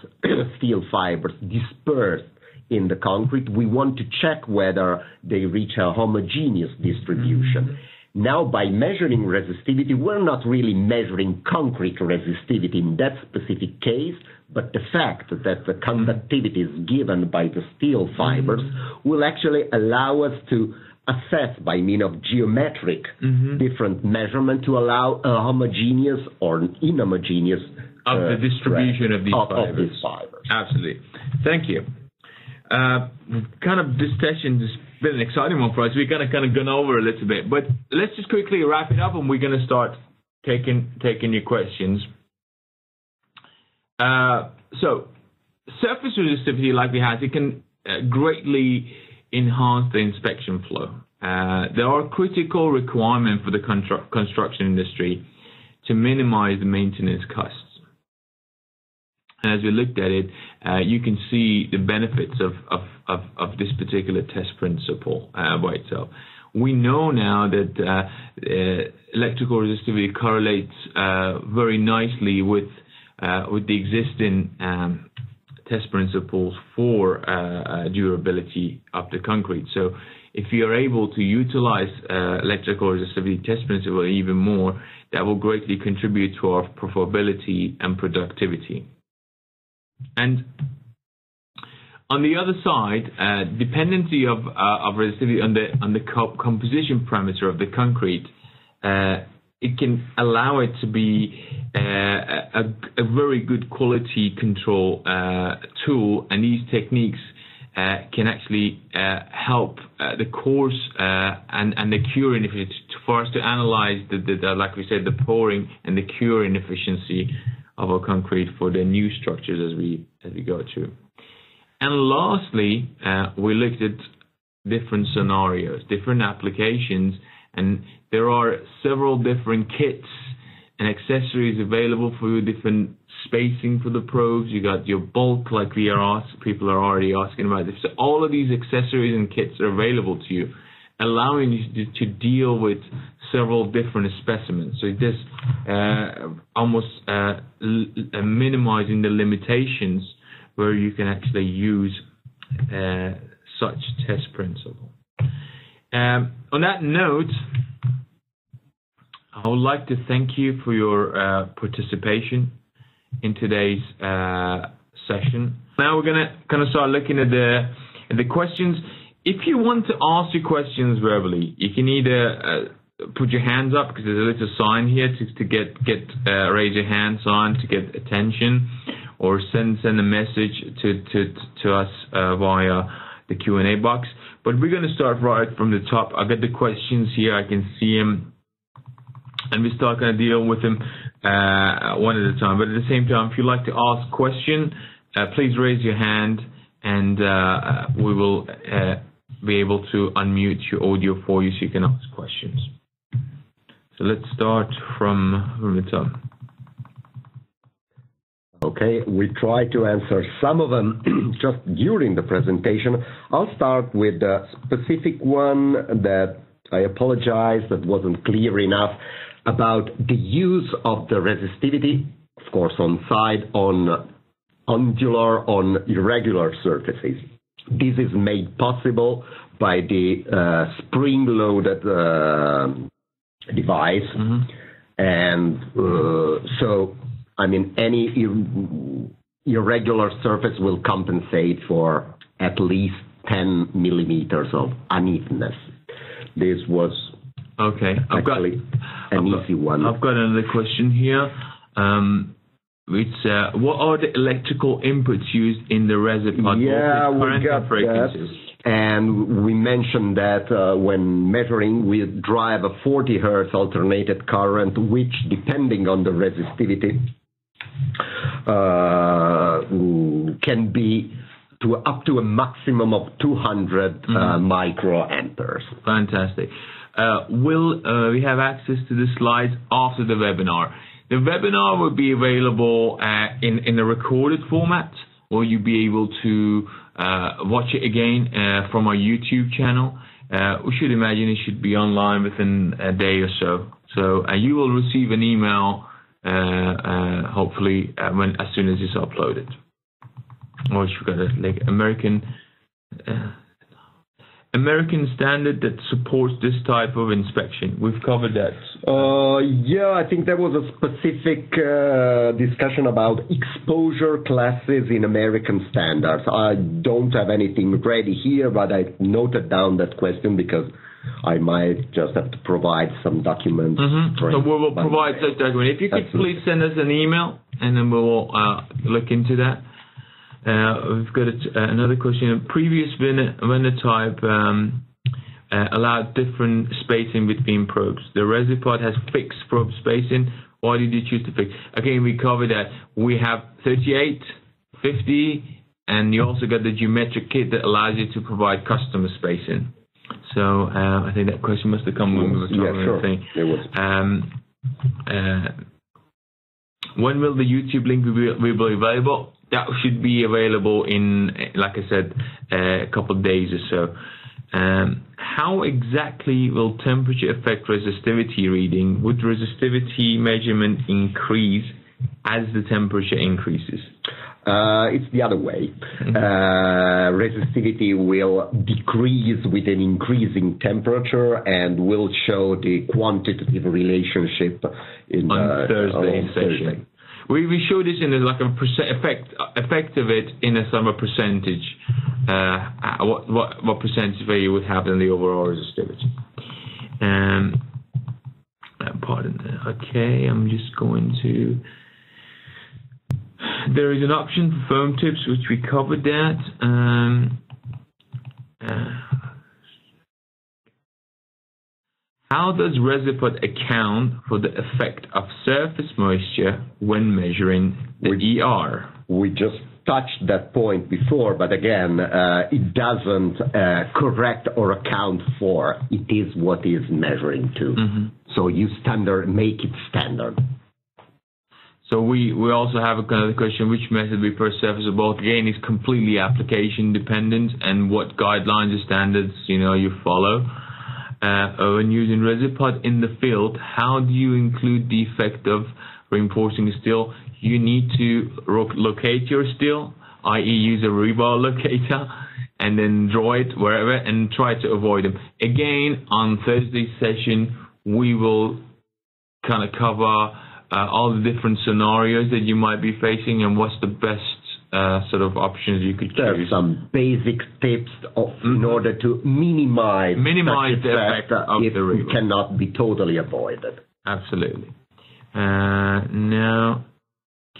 steel fibers dispersed in the concrete. We want to check whether they reach a homogeneous distribution. Now, by measuring resistivity, we're not really measuring concrete resistivity in that specific case, but the fact that the conductivity is given by the steel fibers will actually allow us to assess by means of geometric different measurement to allow a homogeneous or inhomogeneous of the distribution of these fibers. Absolutely. Thank you. This session has been an exciting one for us. We're kind of gone over a little bit, but let's just quickly wrap it up, and we're going to start taking your questions. So, surface resistivity, like we had, it can greatly enhance the inspection flow. There are critical requirements for the construction industry to minimize the maintenance costs. And as we looked at it, you can see the benefits of this particular test principle by itself. We know now that electrical resistivity correlates very nicely with the existing test principles for durability of the concrete. So if you are able to utilize electrical resistivity test principle even more, that will greatly contribute to our performability and productivity. And on the other side, dependency of resistivity on the composition parameter of the concrete, it can allow it to be a very good quality control tool, and these techniques can actually help the course and the curing efficiency for us to analyze like we said, the pouring and the curing efficiency of our concrete for the new structures as we go through. And lastly, we looked at different scenarios, different applications, and there are several different kits and accessories available for you, different spacing for the probes. You got your bulk, like people are already asking about this. So all of these accessories and kits are available to you, allowing you to deal with several different specimens. So this almost minimizing the limitations where you can actually use such test principle. On that note, I would like to thank you for your participation in today's session. Now we're going to kind of start looking at the questions. If you want to ask your questions verbally, you can either put your hands up, because there's a little sign here to get raise your hand sign to get attention, or send a message to us via the Q&A box. But we're going to start right from the top. I got the questions here. I can see them, and we start going to deal with them one at a time. But at the same time, if you'd like to ask a question, please raise your hand, and we will be able to unmute your audio for you so you can ask questions. So let's start from the top. Okay, we try to answer some of them just during the presentation. I'll start with the specific one that I apologize that wasn't clear enough about the use of the resistivity, of course, on side, on angular, on irregular surfaces. This is made possible by the spring-loaded device, and so I mean, any irregular surface will compensate for at least 10 millimeters of unevenness. This was actually an easy one. I've got another question here. What are the electrical inputs used in the reservoir? Yeah, we got that. And we mentioned that when measuring, we drive a 40 hertz alternated current, which, depending on the resistivity, can be up to a maximum of 200 microamperes. Fantastic. Will we have access to the slides after the webinar? The webinar will be available in a recorded format, or you'll be able to watch it again from our YouTube channel. We should imagine it should be online within a day or so. So you will receive an email hopefully as soon as it's uploaded. Or you've got a American American standard that supports this type of inspection? We've covered that. Yeah, I think there was a specific discussion about exposure classes in American standards. I don't have anything ready here, but I noted down that question because I might just have to provide some documents. So we will provide such document. If you could please send us an email, and then we will look into that. We've got another question. Previous vendor type allowed different spacing between probes. The Resipod has fixed probe spacing. Why did you choose to fix? Again, we covered that. We have 38, 50, and you also got the geometric kit that allows you to provide custom spacing. So I think that question must have come when we were talking. When will the YouTube link be available? That should be available in, like I said, a couple of days or so. How exactly will temperature affect resistivity reading? Would resistivity measurement increase as the temperature increases? It's the other way. Resistivity will decrease with an increasing temperature and will show the quantitative relationship on Thursday. We show this in like a effect of it in a sort of percentage. What percentage value would have in the overall resistivity? Pardon. Okay, I'm just going to. There is an option for foam tips, which we covered that. How does Resipod account for the effect of surface moisture when measuring the ER? We just touched that point before, but again, it doesn't correct or account for. It is what is measuring to. So you make it standard. So we also have another question, which method we prefer surface or both? Again, is completely application dependent and what guidelines or standards you follow. When using Resipod in the field, how do you include the effect of reinforcing a steel? You need to locate your steel, i.e. use a rebar locator, and then draw it wherever and try to avoid them. Again, on Thursday's session, we will kind of cover all the different scenarios that you might be facing and what's the best sort of options you could choose. There are some basic tips in order to minimize the effect of the rebar. It cannot be totally avoided. Absolutely. Now,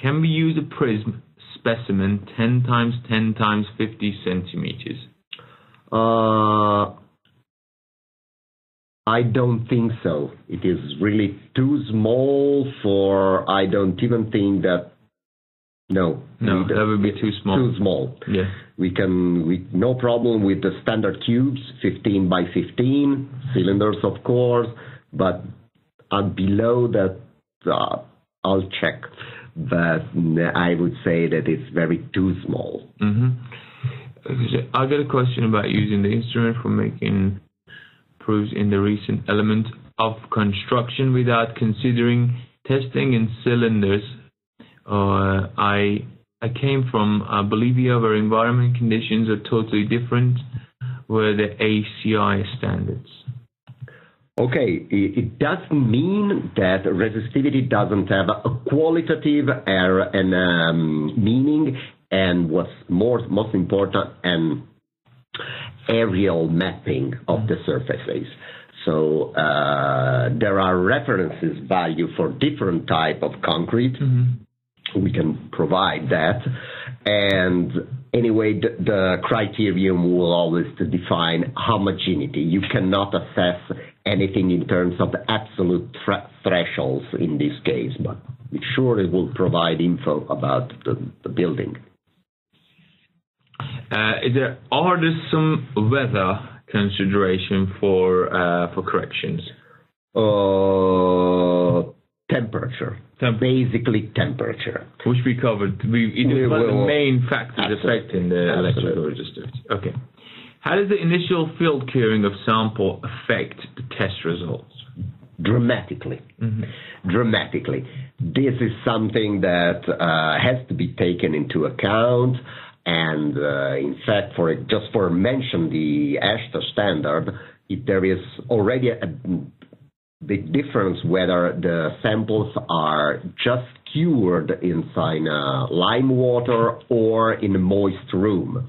can we use a prism specimen 10 times 10 times 50 centimeters? I don't think so. It is really too small for. I don't even think that. No, that would be too small. Too small. Yeah. We no problem with the standard cubes, 15 by 15 cylinders, of course, but below that, I'll check. But I would say that it's very too small. I got a question about using the instrument for making proofs in the recent element of construction without considering testing in cylinders. I came from Bolivia, where environment conditions are totally different, where the ACI standards. Okay, it doesn't mean that resistivity doesn't have a qualitative meaning, and what's most important, an aerial mapping of the surfaces. So there are references value for different type of concrete. We can provide that, and anyway, the criterion will always to define homogeneity. You cannot assess anything in terms of absolute thresholds in this case, but sure it will provide info about the building. Are there some weather consideration for corrections? Temperature. Basically temperature. Which we covered. It is one of the main factors affecting the electrical resistivity. Okay. How does the initial field curing of sample affect the test results? Dramatically. Dramatically. This is something that has to be taken into account. And in fact, just for mention the AASHTO standard, there is already a big difference whether the samples are just cured inside lime water or in a moist room.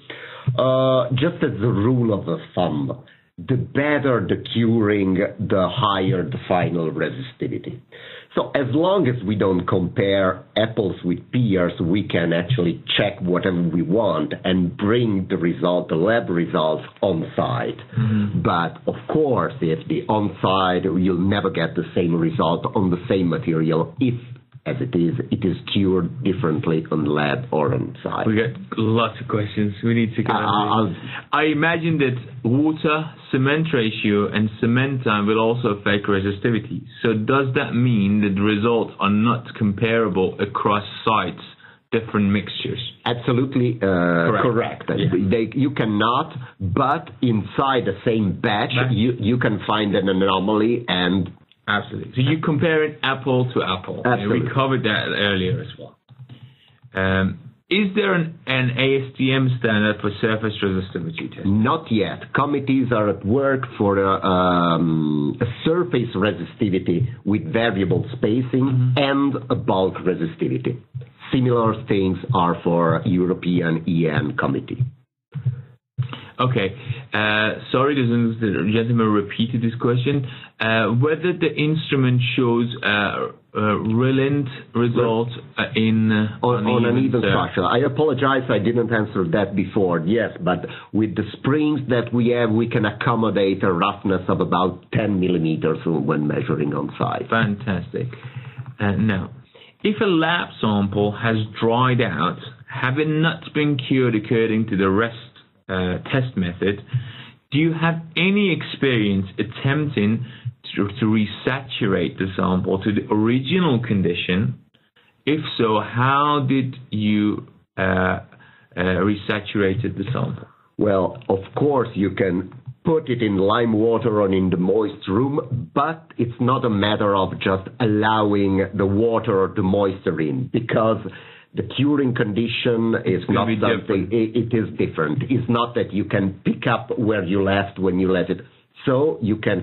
Just as a rule of thumb, the better the curing, the higher the final resistivity. So as long as we don't compare apples with pears, we can actually check whatever we want and bring the lab results on site. Mm-hmm. But of course, if the on site, you'll never get the same result on the same material if, as it is cured differently on lab or on site. We got lots of questions. We need to go. I imagine that water cement ratio and cement time will also affect resistivity. So does that mean that the results are not comparable across sites, different mixtures? Absolutely correct. Yeah. You cannot, but inside the same batch, you can find an anomaly and. Absolutely. So you compare an apple to apple. Absolutely. We covered that earlier as well. Is there an ASTM standard for surface resistivity testing? Not yet. Committees are at work for a surface resistivity with variable spacing and a bulk resistivity. Similar things are for European EN committee. Okay. Sorry, the gentleman repeated this question. Whether the instrument shows relent results on an even structure. I apologize, I didn't answer that before. Yes, but with the springs that we have, we can accommodate a roughness of about 10 millimeters when measuring on site. Fantastic. Now, if a lab sample has dried out, having not been cured according to the rest test method, do you have any experience attempting to resaturate the sample to the original condition? If so, how did you resaturate the sample? Well, of course, you can put it in lime water or in the moist room, but it's not a matter of just allowing the water or the moisture in, because the curing condition is not something, it is different. It's not that you can pick up where you left when you let it. So you can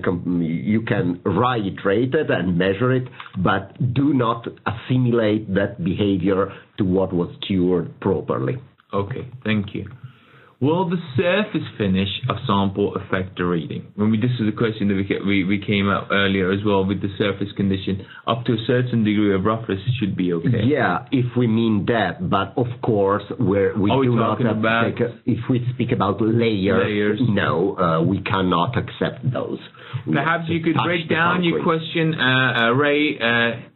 reiterate it and measure it, but do not assimilate that behavior to what was cured properly. Okay, thank you. Will the surface finish of sample affect the reading? This is a question that we came up earlier as well with the surface condition. Up to a certain degree of roughness should be okay. Yeah, if we mean that, but of course, if we speak about layers. No, we cannot accept those. Perhaps you could break down your question, Ray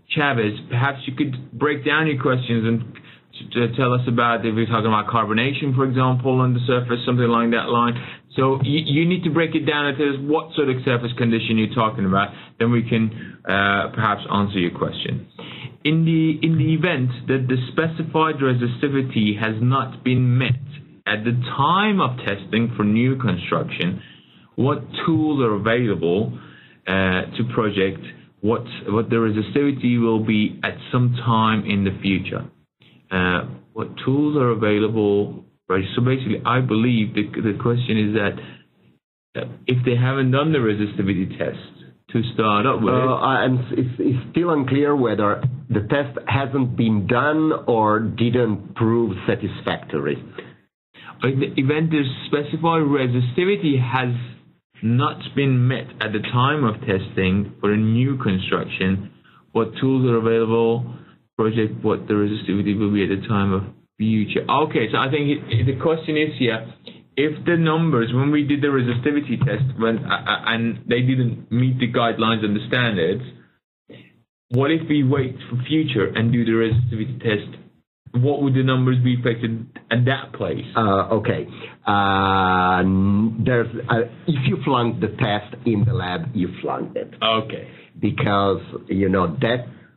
Chavez. Perhaps you could break down your questions and to tell us about, if we're talking about carbonation, for example, on the surface, something along that line. So you need to break it down and tell us what sort of surface condition you're talking about. Then we can perhaps answer your question. In the event that the specified resistivity has not been met at the time of testing for new construction, what tools are available to project what the resistivity will be at some time in the future? What tools are available? Right. So basically, I believe the question is that if they haven't done the resistivity test to start up with, and it's still unclear whether the test hasn't been done or didn't prove satisfactory. In the event the specified resistivity has not been met at the time of testing for a new construction, what tools are available? Project what the resistivity will be at the time of future. Okay, so I think the question is here, if the numbers, when we did the resistivity test, and they didn't meet the guidelines and the standards, what if we wait for future and do the resistivity test? What would the numbers be affected at that place? Okay. If you flunked the test in the lab, you flunked it. Okay. Because,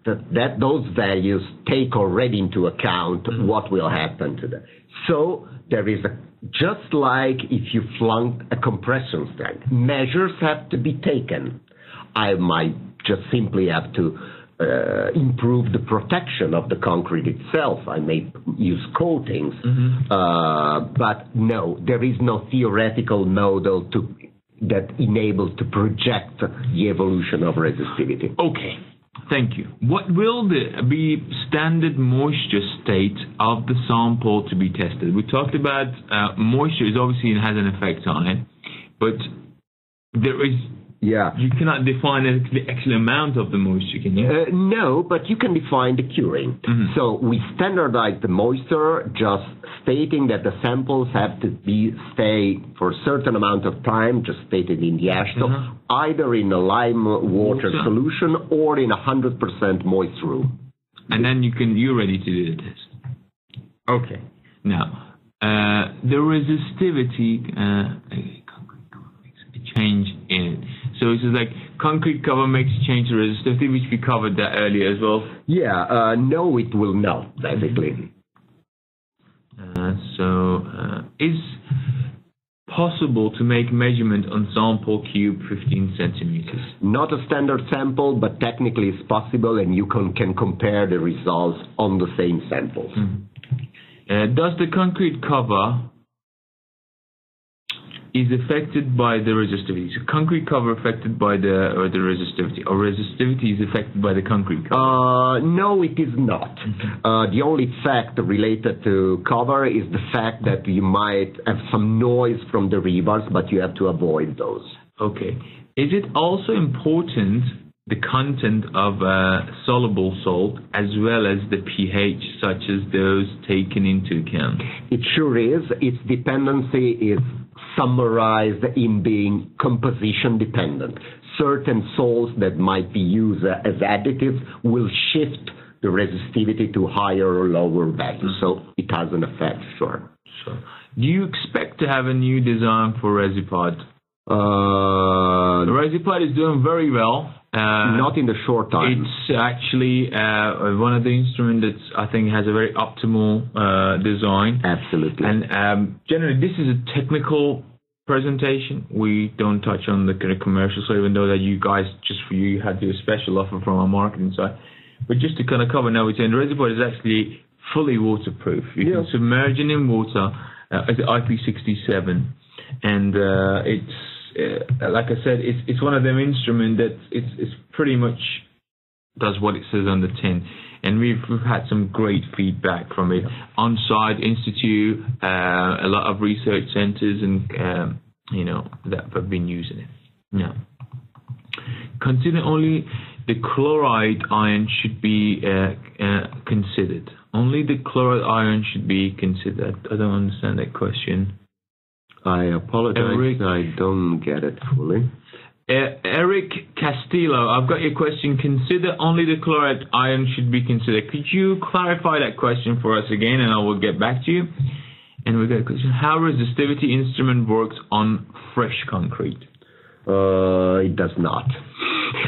that those values take already into account what will happen to them. So there is just like if you flunked a compression strength, measures have to be taken. I might just simply have to improve the protection of the concrete itself. I may use coatings, but no, there is no theoretical model that enables to project the evolution of resistivity. Okay, thank you. What will be standard moisture state of the sample to be tested? We talked about moisture is obviously it has an effect on it, but there is. Yeah. You cannot define the actual amount of the moisture, can you? No, but you can define the curing. So we standardize the moisture, just stating that the samples have to stay for a certain amount of time, just stated in the AASHTO, either in a lime water solution or in 100% moist room. And then you're ready to do the test. Okay. Now, the resistivity, change in it. So it's just like concrete cover makes change the resistivity, which we covered that earlier as well. Yeah, no, it will not, basically. Is possible to make measurement on sample cube 15 centimeters? Not a standard sample, but technically it's possible, and you can compare the results on the same samples. Does the concrete cover is affected by the resistivity? So concrete cover affected by the resistivity, or resistivity is affected by the concrete cover? No, it is not. The only fact related to cover is the fact that you might have some noise from the rebars, but you have to avoid those. Okay. Is it also important the content of soluble salt as well as the pH, such as those taken into account? It sure is. Its dependency is summarized in being composition dependent. Certain salts that might be used as additives will shift the resistivity to higher or lower values, so it has an effect, sure. Do you expect to have a new design for Resipod? The Resipod is doing very well. Not in the short time. It's actually one of the instruments that I think has a very optimal design. Absolutely. And generally, this is a technical presentation. We don't touch on the kind of commercial side, even though that you guys, just for you had to do a special offer from our marketing side. But just to kind of cover now, the Resipod is actually fully waterproof. You can submerge it in water. It's IP67, and it's like I said, it's one of them instruments that it's pretty much does what it says on the tin. And we've had some great feedback from it. On-site institute, a lot of research centers, and that have been using it. Now, consider only the chloride ion should be considered. Only the chloride ion should be considered. I don't understand that question. I apologize, Eric, I don't get it fully. Eric Castillo, I've got your question. Consider only the chloride ion should be considered. Could you clarify that question for us again, and I will get back to you. And we got a question. How resistivity instrument works on fresh concrete? It does not.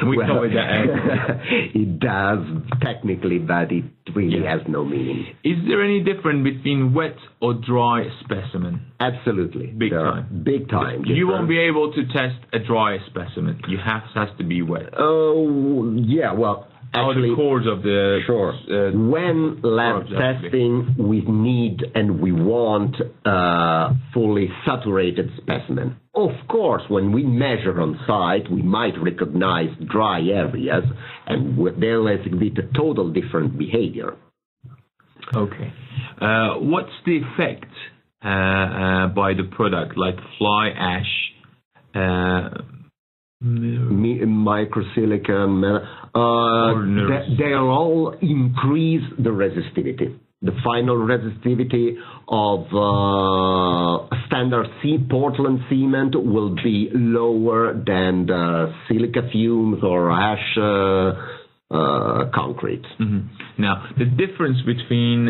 We covered that. It does technically, but it really has no meaning. Is there any difference between wet or dry specimen? Absolutely. Big time. Big time. You won't be able to test a dry specimen. You has to be wet. Oh, yeah, well, actually, the cores of the... Sure. When lab testing, we need and we want fully saturated specimen. Of course, when we measure on site, we might recognize dry areas, and there will be the total different behavior. Okay. What's the effect by the product, like fly ash, microsilicon, they all increase the resistivity. The final resistivity of standard Portland cement will be lower than the silica fumes or ash concrete. Now, the difference between,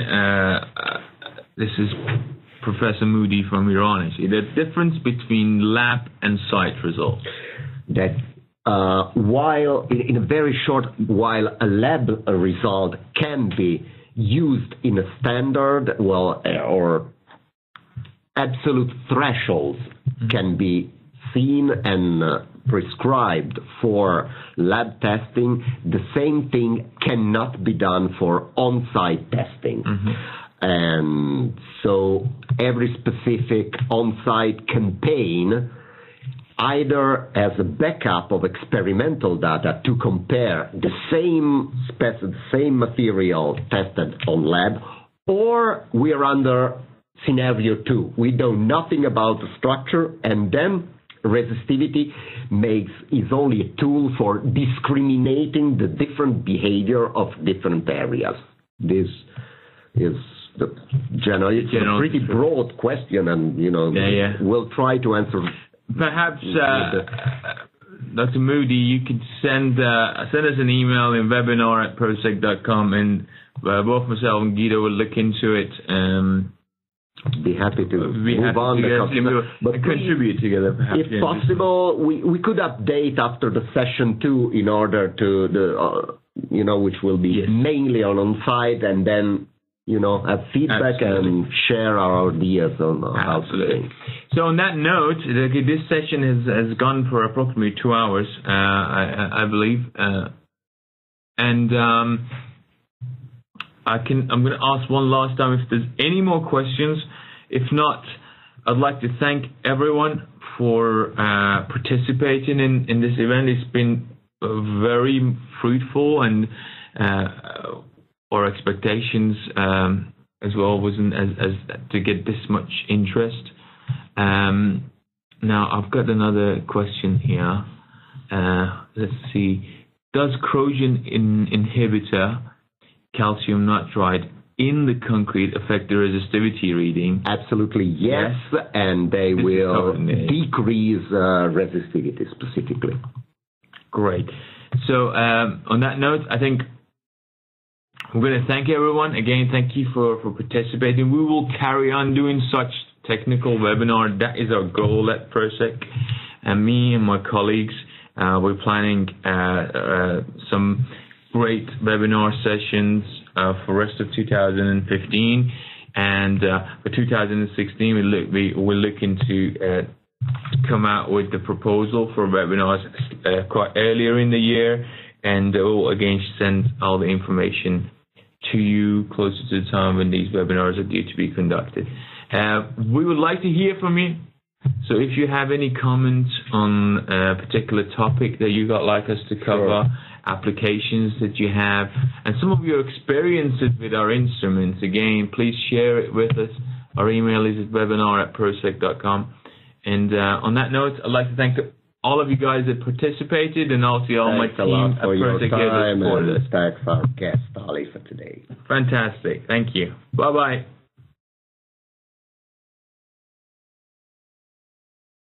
this is Professor Moody from Iran, the difference between lab and site results. That while in a very short while a lab result can be used in a standard, or absolute thresholds can be seen and prescribed for lab testing, the same thing cannot be done for on-site testing. And so every specific on-site campaign, either as a backup of experimental data to compare the same material tested on lab, or we are under scenario 2. We know nothing about the structure, and then resistivity is only a tool for discriminating the different behavior of different areas. This is the it's a pretty broad question, and we'll try to answer. Perhaps, Dr. Moody, you could send us an email in webinar@prosec.com, and both myself and Guido will look into it. Be happy to move on but contribute together, perhaps. If possible, we could update after the session 2 in order to which will be mainly on-site, and then have feedback and share our ideas on how to think. So on that note, this session has gone for approximately 2 hours, I believe, and I'm going to ask one last time if there's any more questions. If not, I'd like to thank everyone for participating in this event. It's been very fruitful, and our expectations as well wasn't as to get this much interest. Now I've got another question here. Let's see. Does corrosion inhibitor calcium nitride in the concrete affect the resistivity reading? Absolutely yes. And they will decrease resistivity specifically. Great. So on that note, I think we're going to thank everyone. Again, thank you for participating. We will carry on doing such technical webinar. That is our goal at ProSec. And me and my colleagues, we're planning some great webinar sessions for rest of 2015, and for 2016 we're looking to come out with the proposal for webinars quite earlier in the year, and we'll again send all the information to you closer to the time when these webinars are due to be conducted. We would like to hear from you. So if you have any comments on a particular topic that you'd like us to cover, applications that you have, and some of your experiences with our instruments, again, please share it with us. Our email is at webinar@prosec.com. And on that note, I'd like to thank all of you guys that participated, and also all my team at ProSec that supported us. Thanks for our guest, Ali, for today. Fantastic. Thank you. Bye-bye.